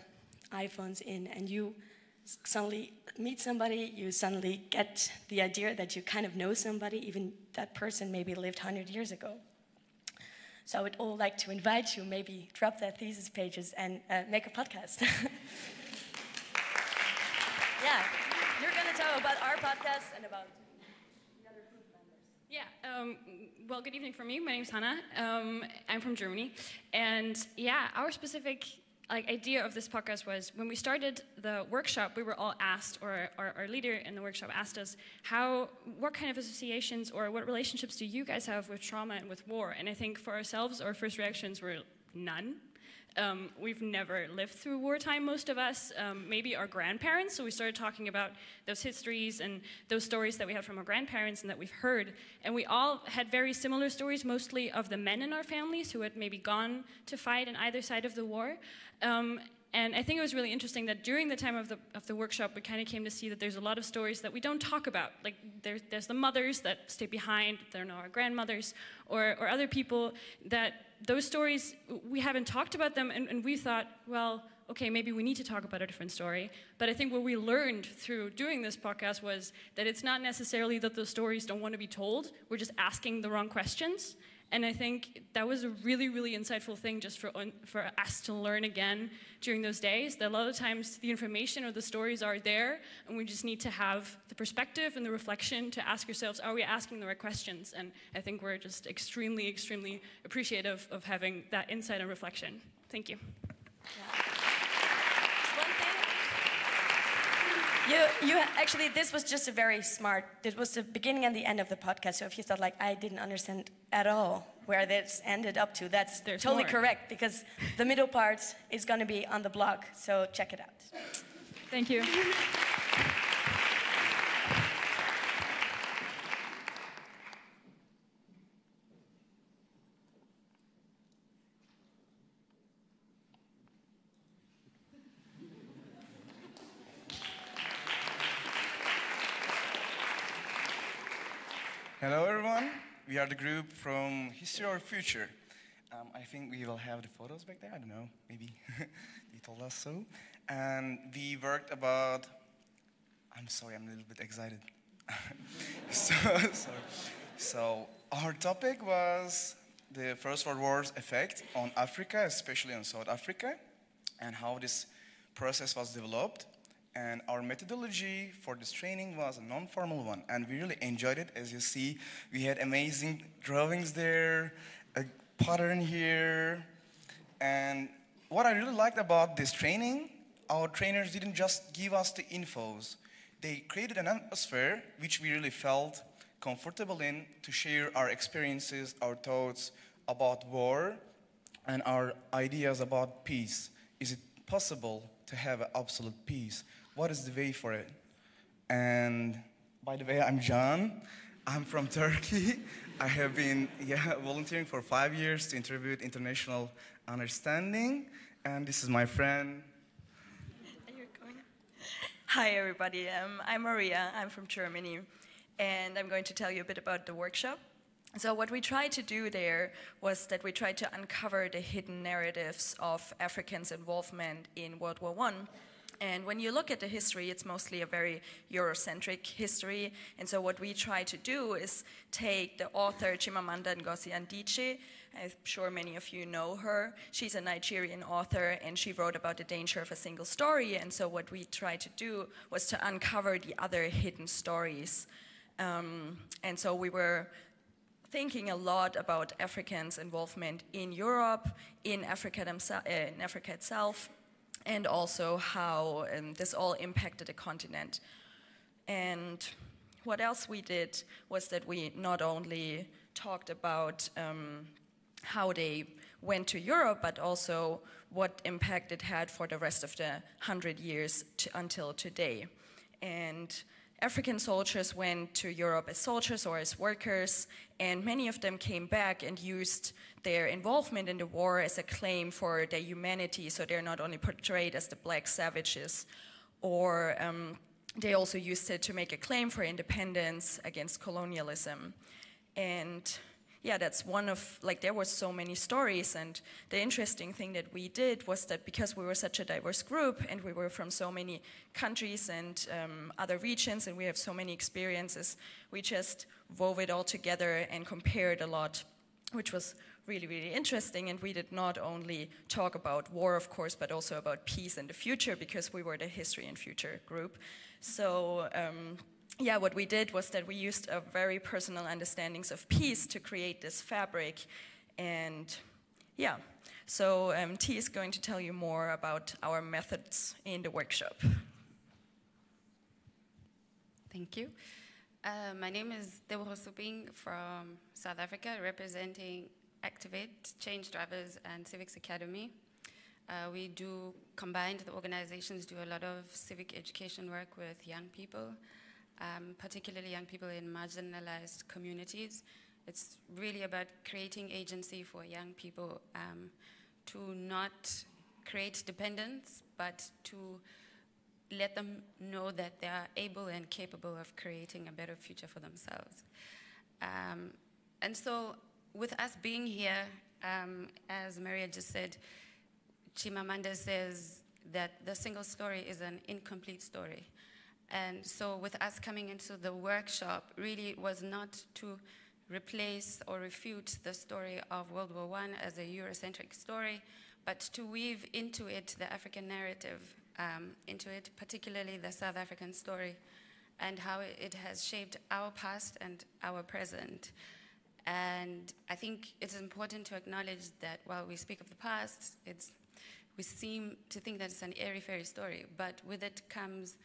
iPhones in, and you suddenly meet somebody, you suddenly get the idea that you kind of know somebody, even that person maybe lived 100 years ago. So I would all like to invite you, maybe drop that thesis pages and make a podcast. Yeah, you're going to tell about our podcast and about the other group members. Yeah, well, good evening from me. My name's Hannah. I'm from Germany. And yeah, our specific idea of this podcast was, when we started the workshop, we were all asked, or our leader in the workshop asked us, what kind of associations or what relationships do you guys have with trauma and with war? And I think for ourselves, our first reactions were none. We've never lived through wartime, most of us, maybe our grandparents, so we started talking about those histories and those stories that we had from our grandparents and that we've heard, and we all had very similar stories, mostly of the men in our families who had maybe gone to fight on either side of the war. And I think it was really interesting that during the time of the workshop, we kind of came to see that there's a lot of stories that we don't talk about. Like there's the mothers that stay behind, they're not our grandmothers, or other people that those stories, we haven't talked about them, and we thought, well, okay, maybe we need to talk about a different story. But I think what we learned through doing this podcast was that it's not necessarily that those stories don't want to be told, we're just asking the wrong questions. And I think that was a really, really insightful thing just for us to learn again during those days, that a lot of times the information or the stories are there, and we just need to have the perspective and the reflection to ask ourselves, are we asking the right questions? And I think we're just extremely, extremely appreciative of having that insight and reflection. Thank you. You actually, this was just a very smart, it was the beginning and the end of the podcast, so if you thought like, I didn't understand at all where this ended up to, that's totally correct, because the middle part is going to be on the blog, so check it out. Thank you. Hello everyone, we are the group from History or Future. I think we will have the photos back there, I don't know, maybe they told us so. And we worked about, I'm sorry, I'm a little bit excited. So our topic was the First World War's effect on Africa, especially on South Africa, and how this process was developed. And our methodology for this training was a non-formal one, and we really enjoyed it. As you see, we had amazing drawings there, a pattern here. And what I really liked about this training, our trainers didn't just give us the infos. They created an atmosphere which we really felt comfortable in to share our experiences, our thoughts about war, and our ideas about peace. Is it possible to have an absolute peace? What is the way for it? And by the way, I'm John. I'm from Turkey. I have been volunteering for 5 years to contribute international understanding. And this is my friend. Hi, everybody. I'm Maria. I'm from Germany. And I'm going to tell you a bit about the workshop. So what we tried to do there was that we tried to uncover the hidden narratives of Africans' involvement in World War I. And when you look at the history, it's mostly a very Eurocentric history. And so what we try to do is take the author Chimamanda Ngozi Adichie. I'm sure many of you know her. She's a Nigerian author, and she wrote about the danger of a single story. And so what we tried to do was to uncover the other hidden stories. And so we were thinking a lot about Africans' involvement in Europe, in Africa itself, and also how this all impacted the continent. And what else we did was that we not only talked about how they went to Europe, but also what impact it had for the rest of the 100 years until today. And African soldiers went to Europe as soldiers or as workers, and many of them came back and used their involvement in the war as a claim for their humanity, so they're not only portrayed as the black savages, or they also used it to make a claim for independence against colonialism. And yeah, that's one of, like, there were so many stories, and the interesting thing that we did was that because we were such a diverse group and we were from so many countries and other regions and we have so many experiences, we just wove it all together and compared a lot, which was really, really interesting. And we did not only talk about war, of course, but also about peace and the future, because we were the history and future group. So yeah, what we did was that we used a very personal understandings of peace to create this fabric. And yeah, so T is going to tell you more about our methods in the workshop. Thank you. My name is Deborah Soeping from South Africa, representing Activate, Change Drivers, and Civic Academy. We do combined, the organizations do a lot of civic education work with young people, particularly young people in marginalized communities. It's really about creating agency for young people to not create dependence, but to let them know that they are able and capable of creating a better future for themselves. And so with us being here, as Maria just said, Chimamanda says that the single story is an incomplete story. And so with us coming into the workshop, really it was not to replace or refute the story of World War I as a Eurocentric story, but to weave into it the African narrative, into it, particularly the South African story, and how it has shaped our past and our present. And I think it's important to acknowledge that while we speak of the past, we seem to think that it's an airy-fairy story, but with it comes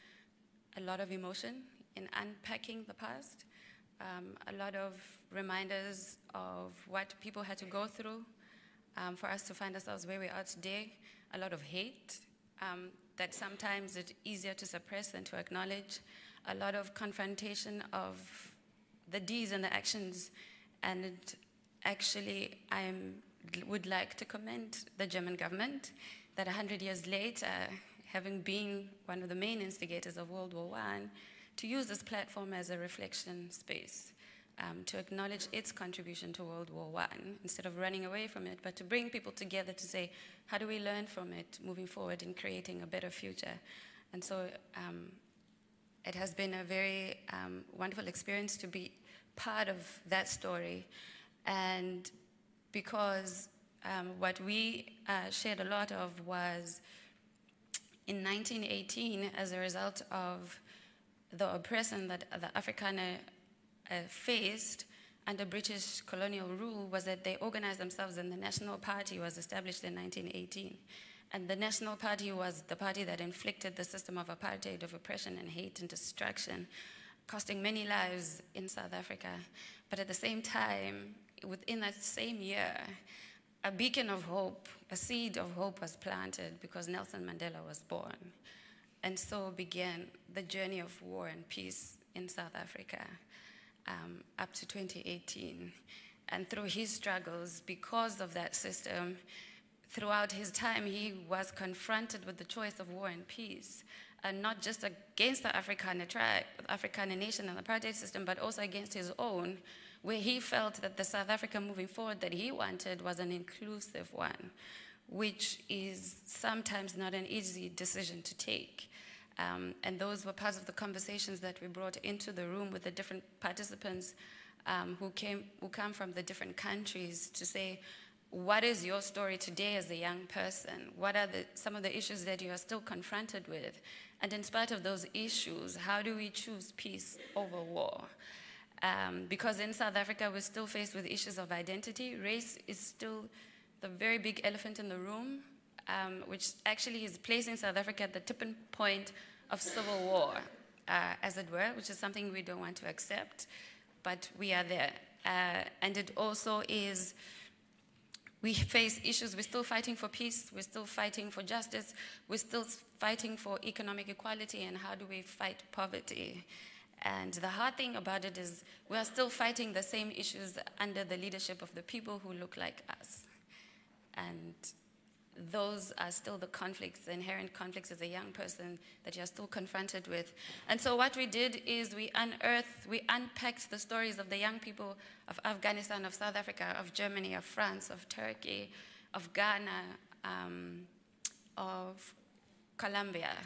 a lot of emotion in unpacking the past, a lot of reminders of what people had to go through for us to find ourselves where we are today, a lot of hate that sometimes it's easier to suppress than to acknowledge, a lot of confrontation of the deeds and the actions. And actually, I would like to commend the German government that 100 years later, having been one of the main instigators of World War I, to use this platform as a reflection space, to acknowledge its contribution to World War I, instead of running away from it, but to bring people together to say, how do we learn from it moving forward in creating a better future? And so it has been a very wonderful experience to be part of that story. And because what we shared a lot of was in 1918, as a result of the oppression that the Afrikaner faced under British colonial rule, was that they organized themselves, and the National Party was established in 1918. And the National Party was the party that inflicted the system of apartheid, of oppression and hate and destruction, costing many lives in South Africa. But at the same time, within that same year, a beacon of hope, a seed of hope was planted because Nelson Mandela was born. And so began the journey of war and peace in South Africa up to 2018. And through his struggles, because of that system, throughout his time, he was confronted with the choice of war and peace, and not just against the Afrikaner tribe, Afrikaner nation and the apartheid system, but also against his own, where he felt that the South Africa moving forward that he wanted was an inclusive one, which is sometimes not an easy decision to take. And those were parts of the conversations that we brought into the room with the different participants who come from the different countries to say, what is your story today as a young person? What are some of the issues that you are still confronted with? And in spite of those issues, how do we choose peace over war? Because in South Africa, we're still faced with issues of identity. Race is still the very big elephant in the room, which actually is placing South Africa at the tipping point of civil war, as it were, which is something we don't want to accept, but we are there. And it also is, we face issues, we're still fighting for peace, we're still fighting for justice, we're still fighting for economic equality, and how do we fight poverty? And the hard thing about it is we are still fighting the same issues under the leadership of the people who look like us. And those are still the conflicts, the inherent conflicts as a young person that you're still confronted with. And so what we did is we unpacked the stories of the young people of Afghanistan, of South Africa, of Germany, of France, of Turkey, of Ghana, of Colombia.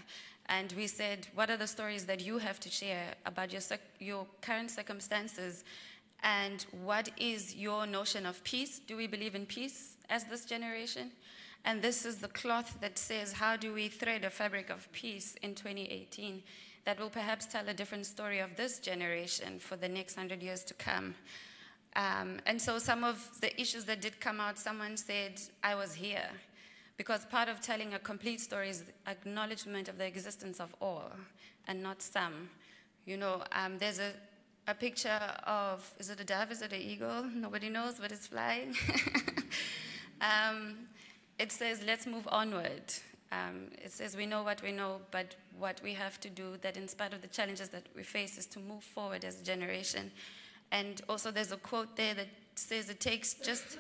And we said, what are the stories that you have to share about your current circumstances? And what is your notion of peace? Do we believe in peace as this generation? And this is the cloth that says, how do we thread a fabric of peace in 2018 that will perhaps tell a different story of this generation for the next 100 years to come? And so some of the issues that did come out, someone said, I was here. Because part of telling a complete story is acknowledgement of the existence of all, and not some. You know, there's a picture of, is it a dove, is it an eagle? Nobody knows, but it's flying. It says, let's move onward. It says, we know what we know, but what we have to do, that in spite of the challenges that we face, is to move forward as a generation. And also there's a quote there that says, it takes just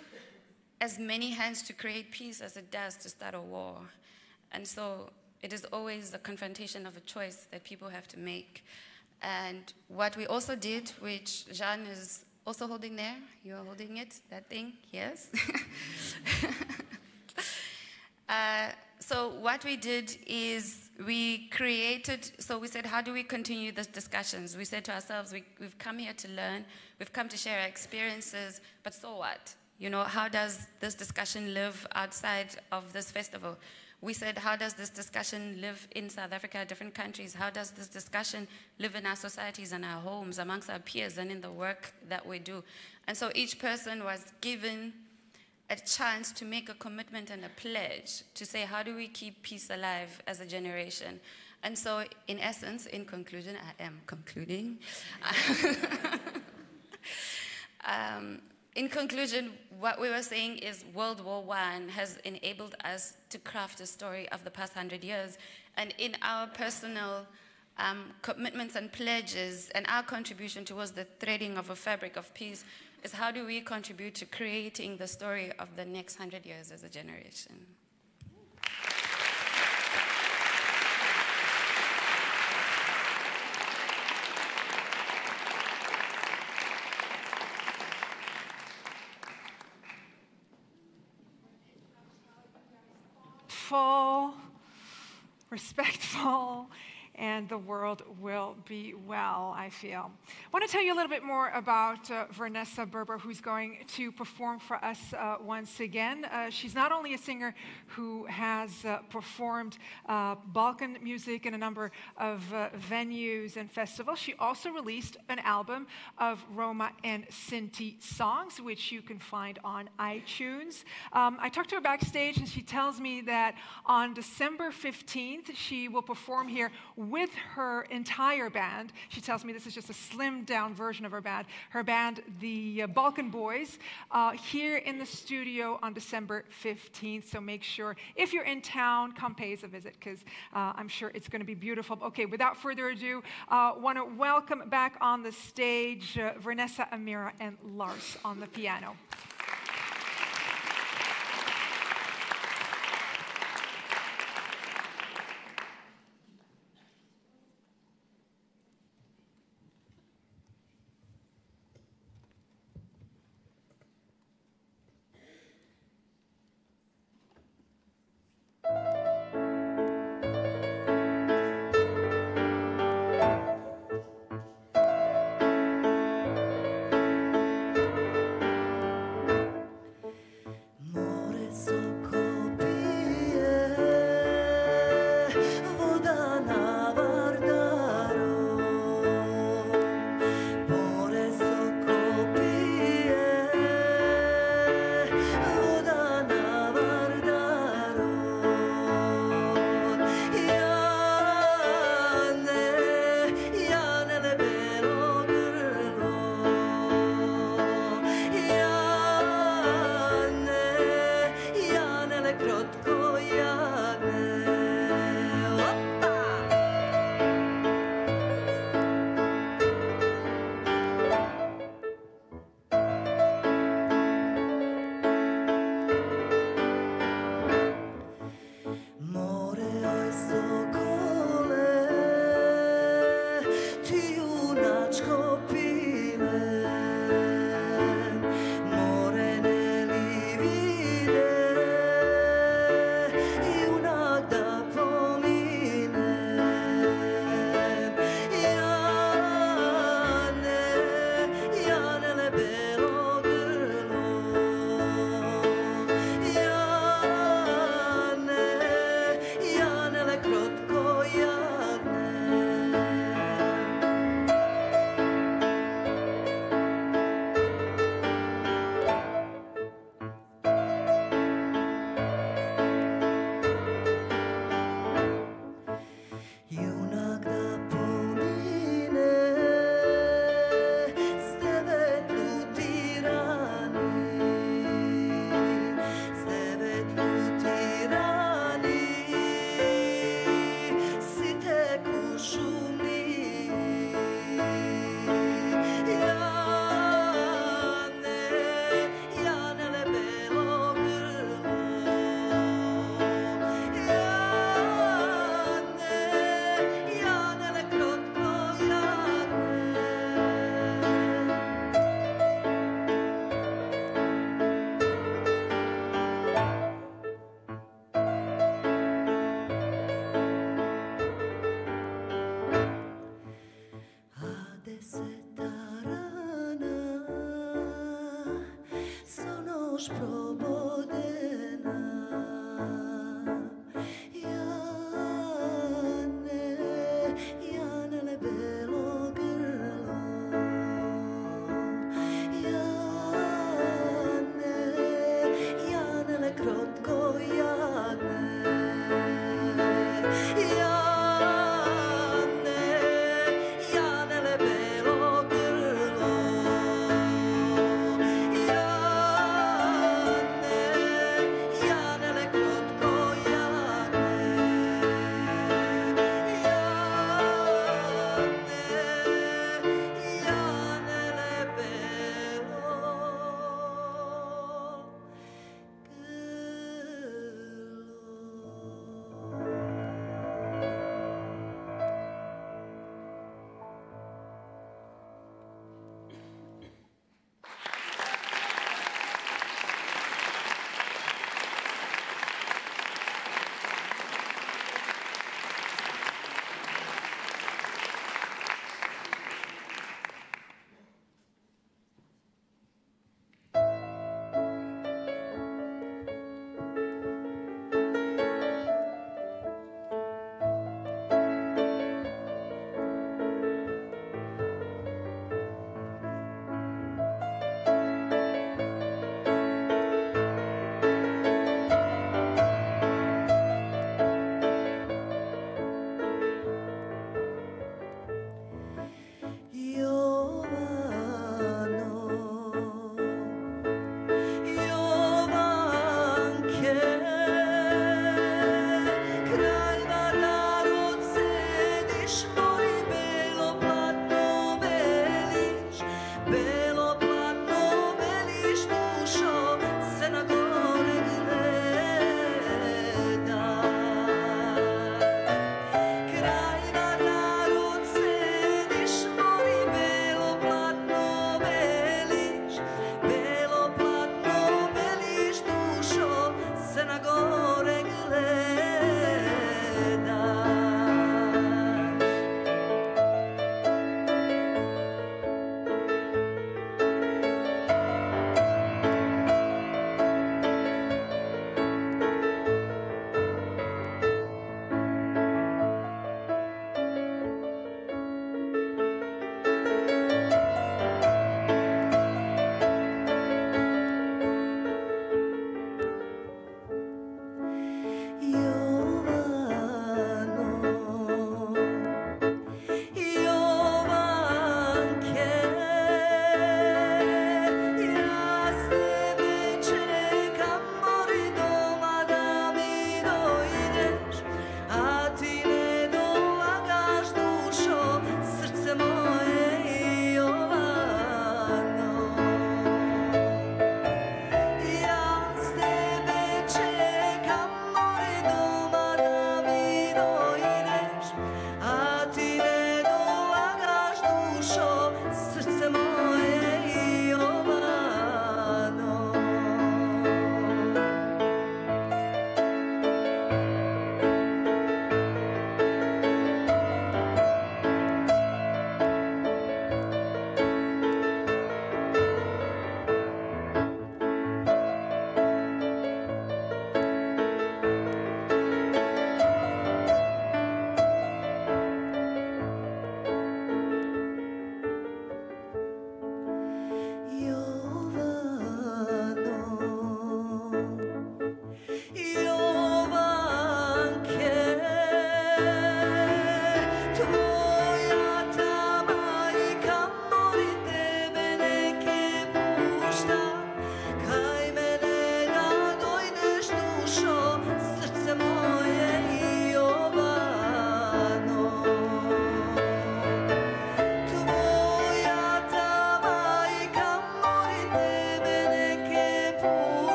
as many hands to create peace as it does to start a war. And so it is always a confrontation of a choice that people have to make. And what we also did, which Jean is also holding there, you are holding it, that thing, yes? So what we did is we created, so we said, how do we continue these discussions? We said to ourselves, we've come here to learn, we've come to share our experiences, but so what? You know, how does this discussion live outside of this festival? We said, how does this discussion live in South Africa, different countries? How does this discussion live in our societies and our homes, amongst our peers and in the work that we do? And so each person was given a chance to make a commitment and a pledge to say, how do we keep peace alive as a generation? And so, in essence, in conclusion, I am concluding. In conclusion, what we were saying is World War I has enabled us to craft a story of the past 100 years. And in our personal commitments and pledges and our contribution towards the threading of a fabric of peace is how do we contribute to creating the story of the next 100 years as a generation. Full, respectful, and the world will be well, I feel. I want to tell you a little bit more about Vanessa Gerber, who's going to perform for us once again. She's not only a singer who has performed Balkan music in a number of venues and festivals, she also released an album of Roma and Sinti songs, which you can find on iTunes. I talked to her backstage, and she tells me that on December 15th, she will perform here with her entire band. She tells me this is just a slimmed down version of her band, the Balkan Boys, here in the studio on December 15th. So make sure, if you're in town, come pay us a visit, because I'm sure it's going to be beautiful. Okay, without further ado, want to welcome back on the stage Vanessa, Amira, and Lars on the piano. Srce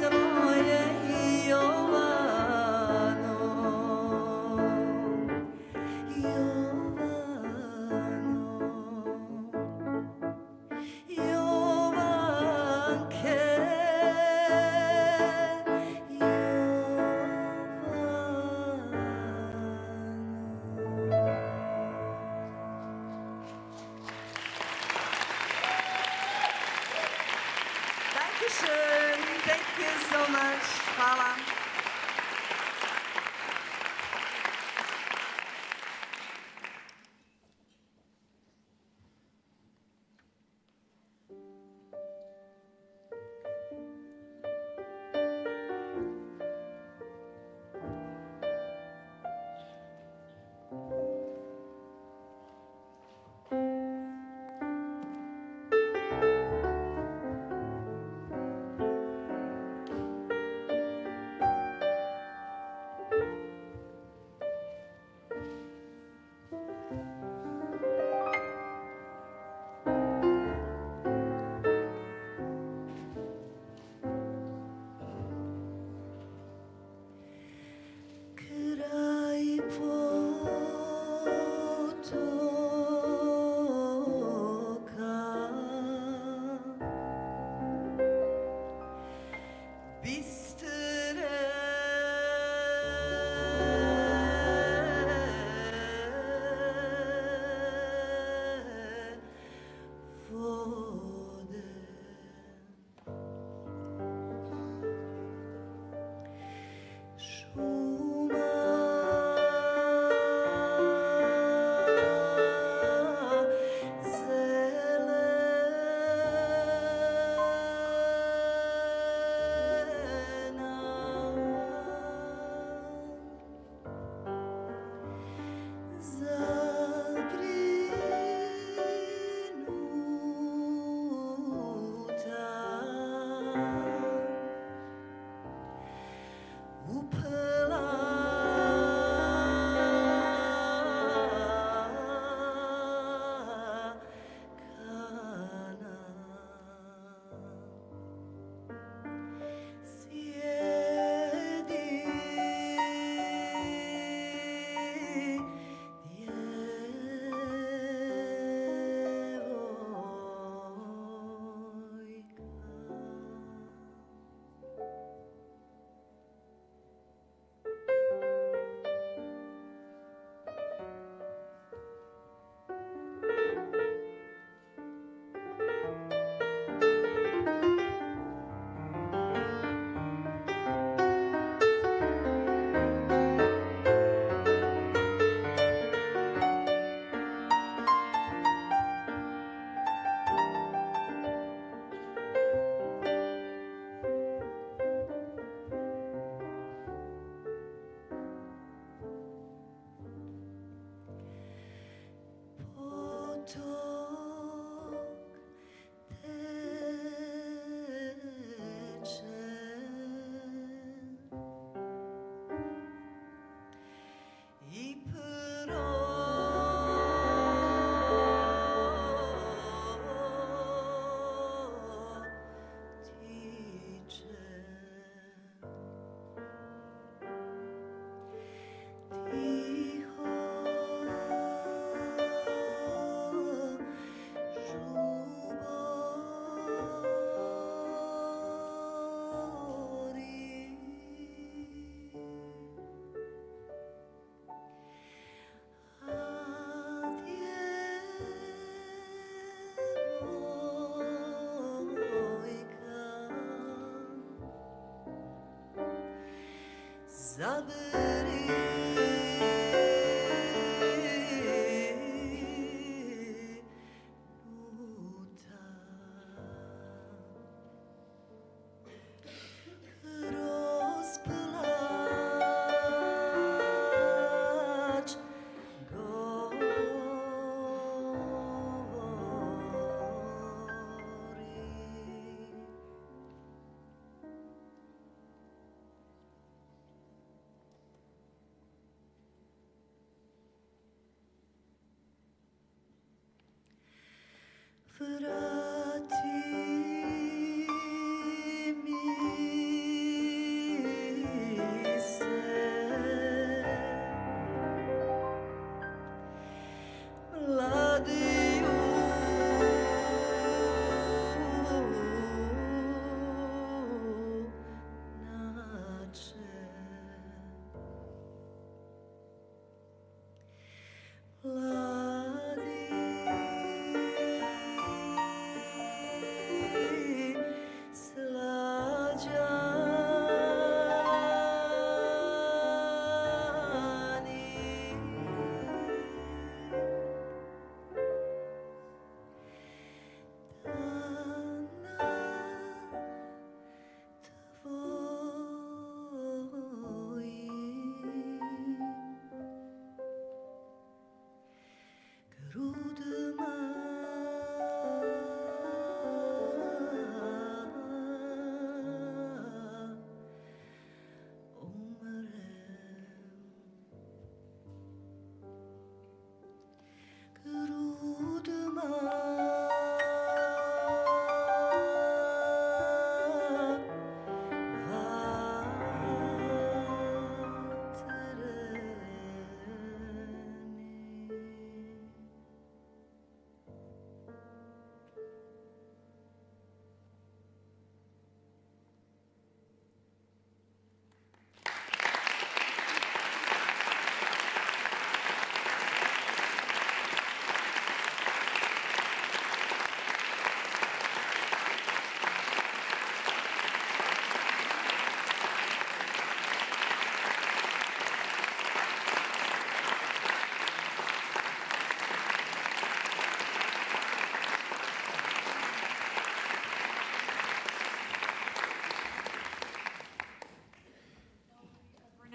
moje i ova hvala.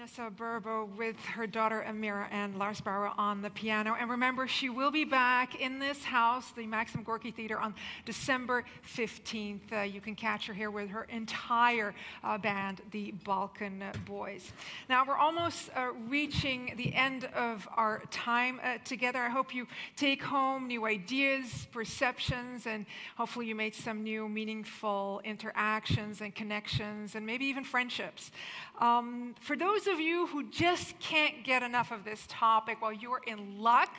Vanessa Burbo with her daughter Amira and Lars Bauer on the piano. And remember, she will be back in this house, the Maxim Gorki Theater, on December 15th. You can catch her here with her entire band, the Balkan Boys. Now, we're almost reaching the end of our time together. I hope you take home new ideas, perceptions, and hopefully you made some new meaningful interactions and connections and maybe even friendships. For those of you who just can't get enough of this topic, well, you're in luck,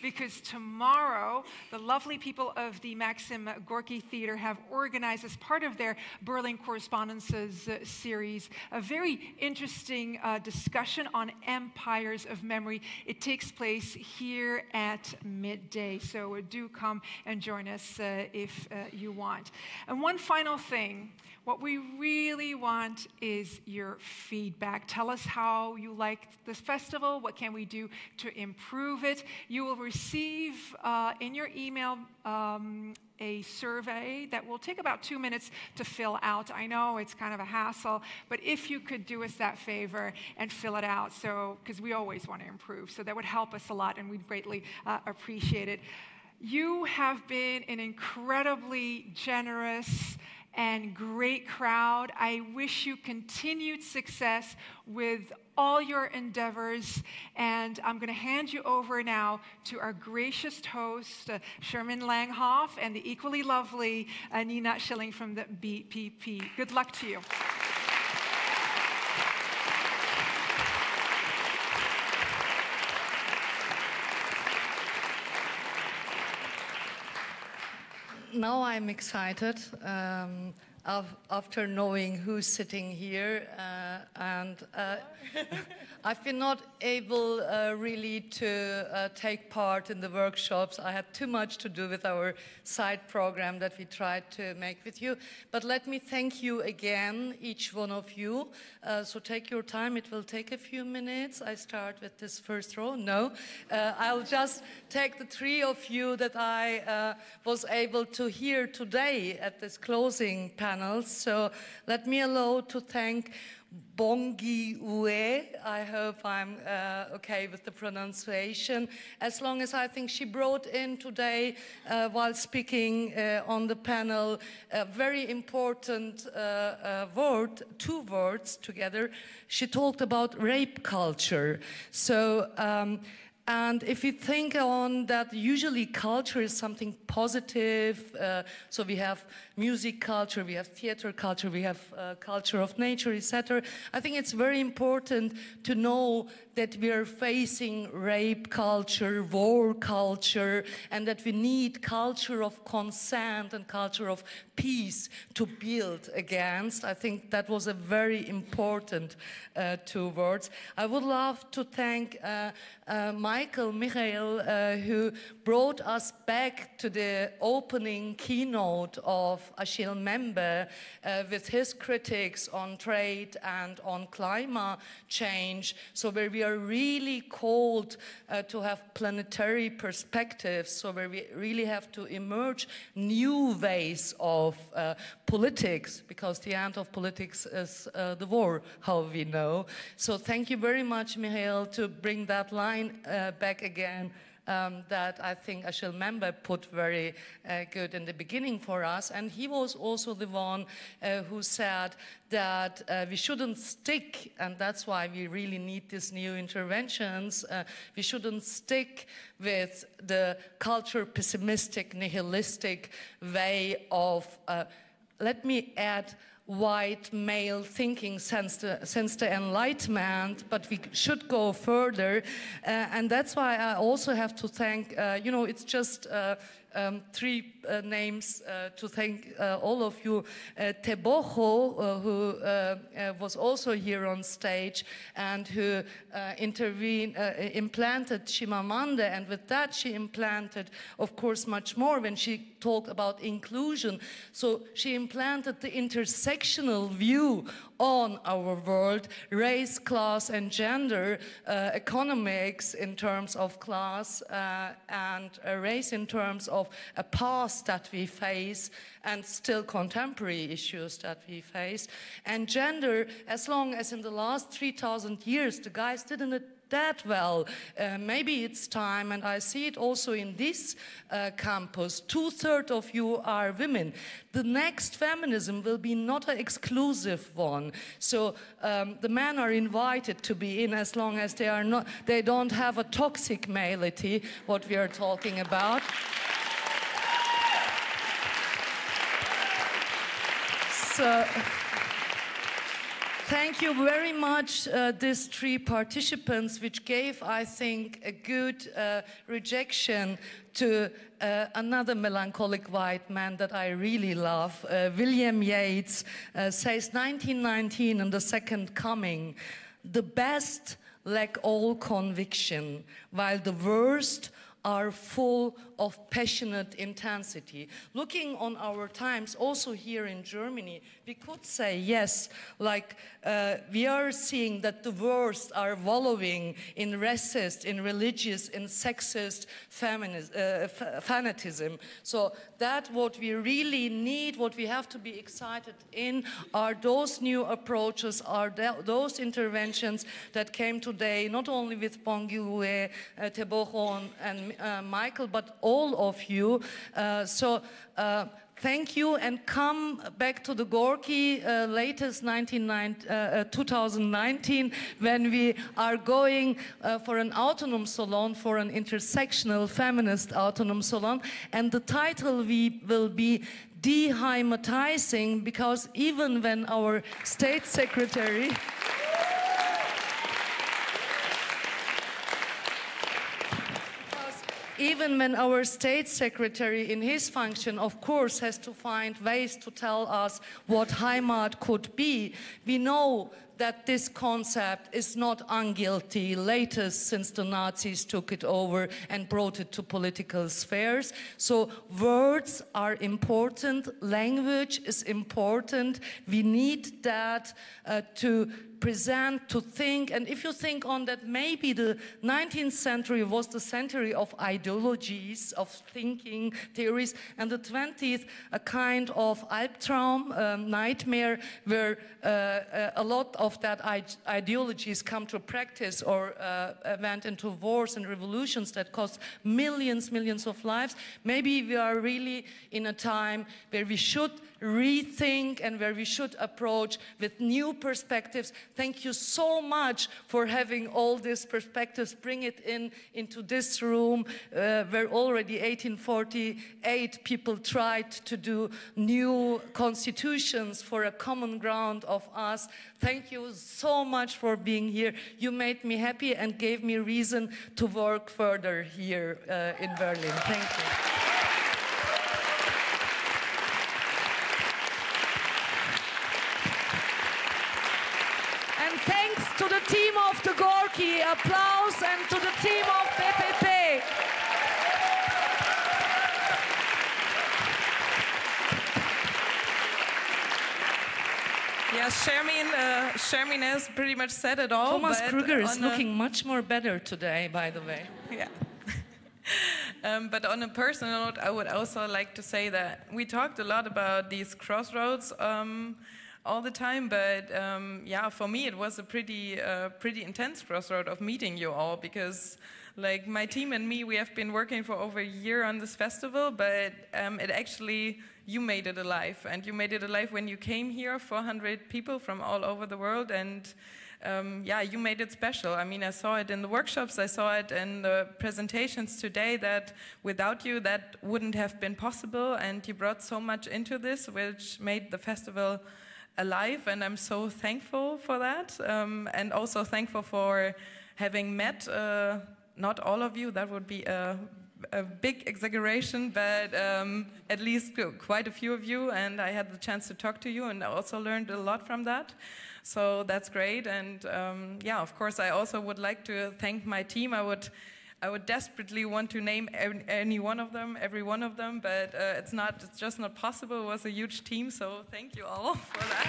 because tomorrow the lovely people of the Maxim Gorki Theater have organized, as part of their Berlin Correspondences series, a very interesting discussion on empires of memory. It takes place here at midday, so do come and join us if you want. And one final thing. What we really want is your feedback. Tell us how you liked this festival. What can we do to improve it? You will receive in your email a survey that will take about 2 minutes to fill out. I know it's kind of a hassle, but if you could do us that favor and fill it out, so because we always want to improve, so that would help us a lot, and we'd greatly appreciate it. You have been an incredibly generous and great crowd. I wish you continued success with all your endeavors, and I'm going to hand you over now to our gracious host, Sherman Langhoff, and the equally lovely Nina Schilling from the BPP. Good luck to you. Now I'm excited after knowing who's sitting here, and I've been not able really to take part in the workshops. I had too much to do with our side program that we tried to make with you. But let me thank you again, each one of you. So take your time. It will take a few minutes. I start with this first row. No, I'll just take the three of you that I was able to hear today at this closing panel. So let me allow to thank Bongi Ue. I hope I'm okay with the pronunciation, as long as I think she brought in today, while speaking on the panel, a very important word, two words together. She talked about rape culture. So, and if you think on that, usually culture is something positive. So we have music culture, we have theater culture, we have culture of nature, etc. I think it's very important to know that we are facing rape culture, war culture, and that we need culture of consent and culture of peace to build against. I think that was a very important two words. I would love to thank Michael, who brought us back to the opening keynote of Achille Membe with his critics on trade and on climate change, so where we are really called to have planetary perspectives, so where we really have to emerge new ways of politics, because the end of politics is the war, how we know. So thank you very much, Michael, to bring that line back again. That I think Achille Membe put very good in the beginning for us. And he was also the one who said that we shouldn't stick, and that's why we really need these new interventions, we shouldn't stick with the culture pessimistic, nihilistic way of, let me add, white male thinking since the Enlightenment, but we should go further. And that's why I also have to thank, you know, it's just three names to thank all of you. Teboho, who was also here on stage and who implanted Chimamanda, and with that she implanted, of course, much more when she talked about inclusion. So she implanted the intersectional view on our world, race, class, and gender, economics in terms of class, and race in terms of a past that we face, and still contemporary issues that we face, and gender, as long as in the last 3,000 years the guys didn't that well. Maybe it's time, and I see it also in this campus, 2/3 of you are women. The next feminism will be not an exclusive one. So the men are invited to be in as long as they don't have a toxic mality, what we are talking about. So, thank you very much, these three participants, which gave, I think, a good rejection to another melancholic white man that I really love. William Yeats says, 1919 in The Second Coming, the best lack all conviction, while the worst are full of passionate intensity. Looking on our times, also here in Germany, we could say, yes, like we are seeing that the worst are wallowing in racist, in religious, in sexist fanatism. So that what we really need, what we have to be excited in, are those new approaches, are those interventions that came today, not only with Bongilwe, Tebogo, and Michael, but all of you. Thank you, and come back to the Gorki latest 2019, when we are going for an autonomous salon, for an intersectional feminist autonomous salon, and the title will be Deheimatizing, because even when our state secretary even when our state secretary in his function, of course, has to find ways to tell us what Heimat could be, we know that this concept is not unguilty, latest since the Nazis took it over and brought it to political spheres. So words are important, language is important, we need that to present, to think, and if you think on that, maybe the 19th century was the century of ideologies, of thinking, theories, and the 20th a kind of Albtraum, nightmare, where a lot of that ideologies come to practice or went into wars and revolutions that cost millions of lives. Maybe we are really in a time where we should rethink and where we should approach with new perspectives. Thank you so much for having all these perspectives, bring it into this room where already 1848 people tried to do new constitutions for a common ground of us. Thank you so much for being here. You made me happy and gave me reason to work further here in Berlin. Thank you. Thanks to the team of the Gorki, applause, and to the team of BPP. Yeah, Shermin has pretty much said it all. Thomas Kruger is looking much more better today, by the way. Yeah. But on a personal note, I would also like to say that we talked a lot about these crossroads all the time, but yeah, for me it was a pretty intense crossroad of meeting you all, because like my team and me, we have been working for over a year on this festival, but it actually, you made it alive, and you made it alive when you came here, 400 people from all over the world, and yeah, you made it special. I mean, I saw it in the workshops, I saw it in the presentations today, that without you that wouldn't have been possible, and you brought so much into this, which made the festival alive, and I'm so thankful for that, and also thankful for having met not all of you, that would be a big exaggeration, but at least quite a few of you, and I had the chance to talk to you, and I also learned a lot from that, so that's great. And yeah, of course, I also would like to thank my team. I would desperately want to name every one of them, but it's just not possible. It was a huge team, so thank you all for that.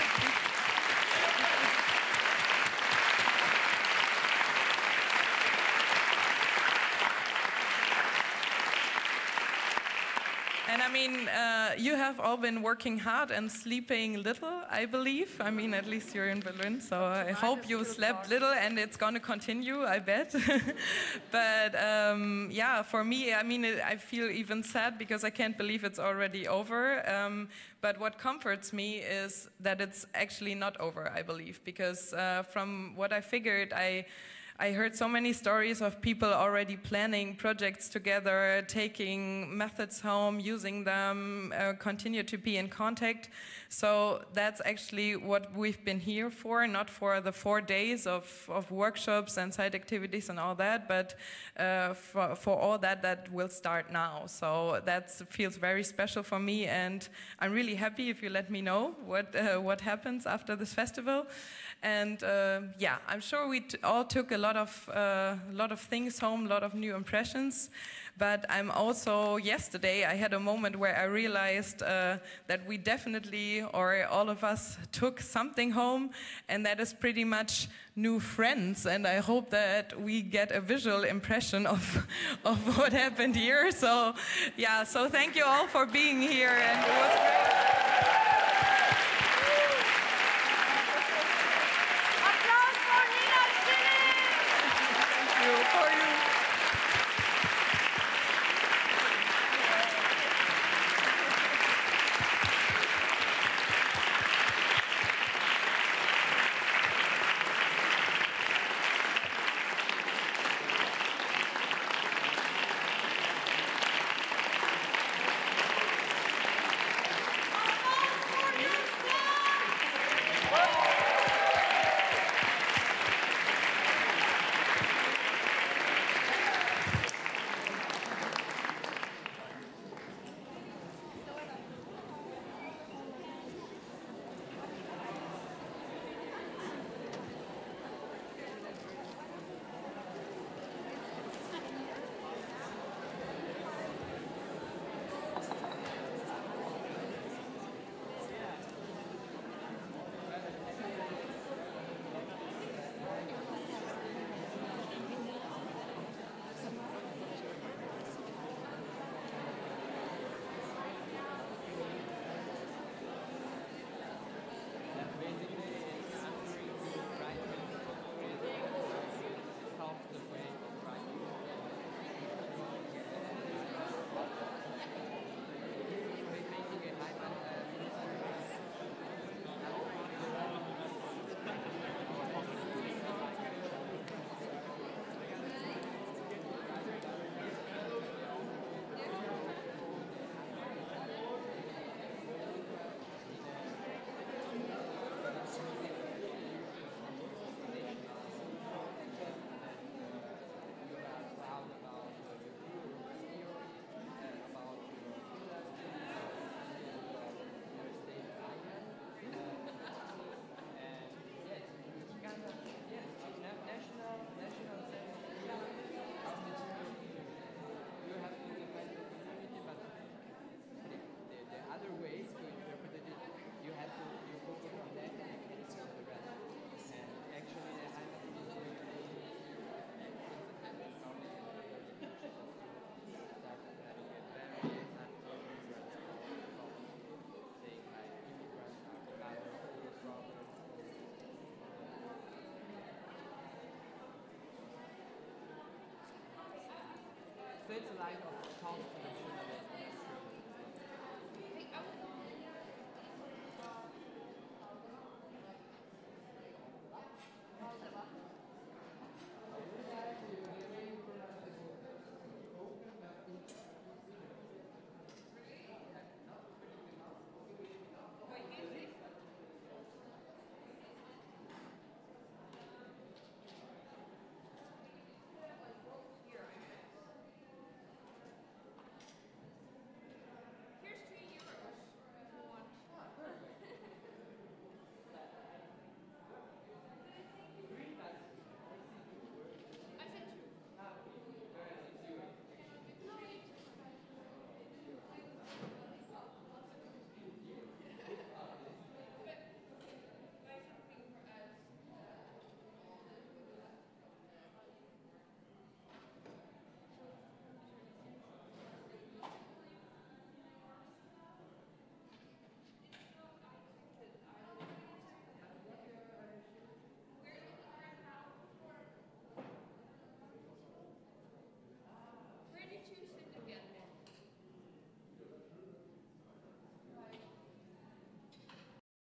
I mean, you have all been working hard and sleeping little, I believe. I mean, at least you're in Berlin, so I hope you slept little, and it's going to continue, I bet. But yeah, for me, I mean, I feel even sad because I can't believe it's already over. But what comforts me is that it's actually not over, I believe, because from what I figured, I heard so many stories of people already planning projects together, taking methods home, using them, continue to be in contact. So that's actually what we've been here for, not for the 4 days of workshops and side activities and all that, but for all that will start now. So that feels very special for me, and I'm really happy if you let me know what happens after this festival. And yeah, I'm sure we all took a lot of things home, a lot of new impressions. But I'm also, yesterday, I had a moment where I realized that we definitely, or all of us, took something home, and that is pretty much new friends. And I hope that we get a visual impression of what happened here. So yeah, so thank you all for being here, and it was great. So it's a line of sound connection.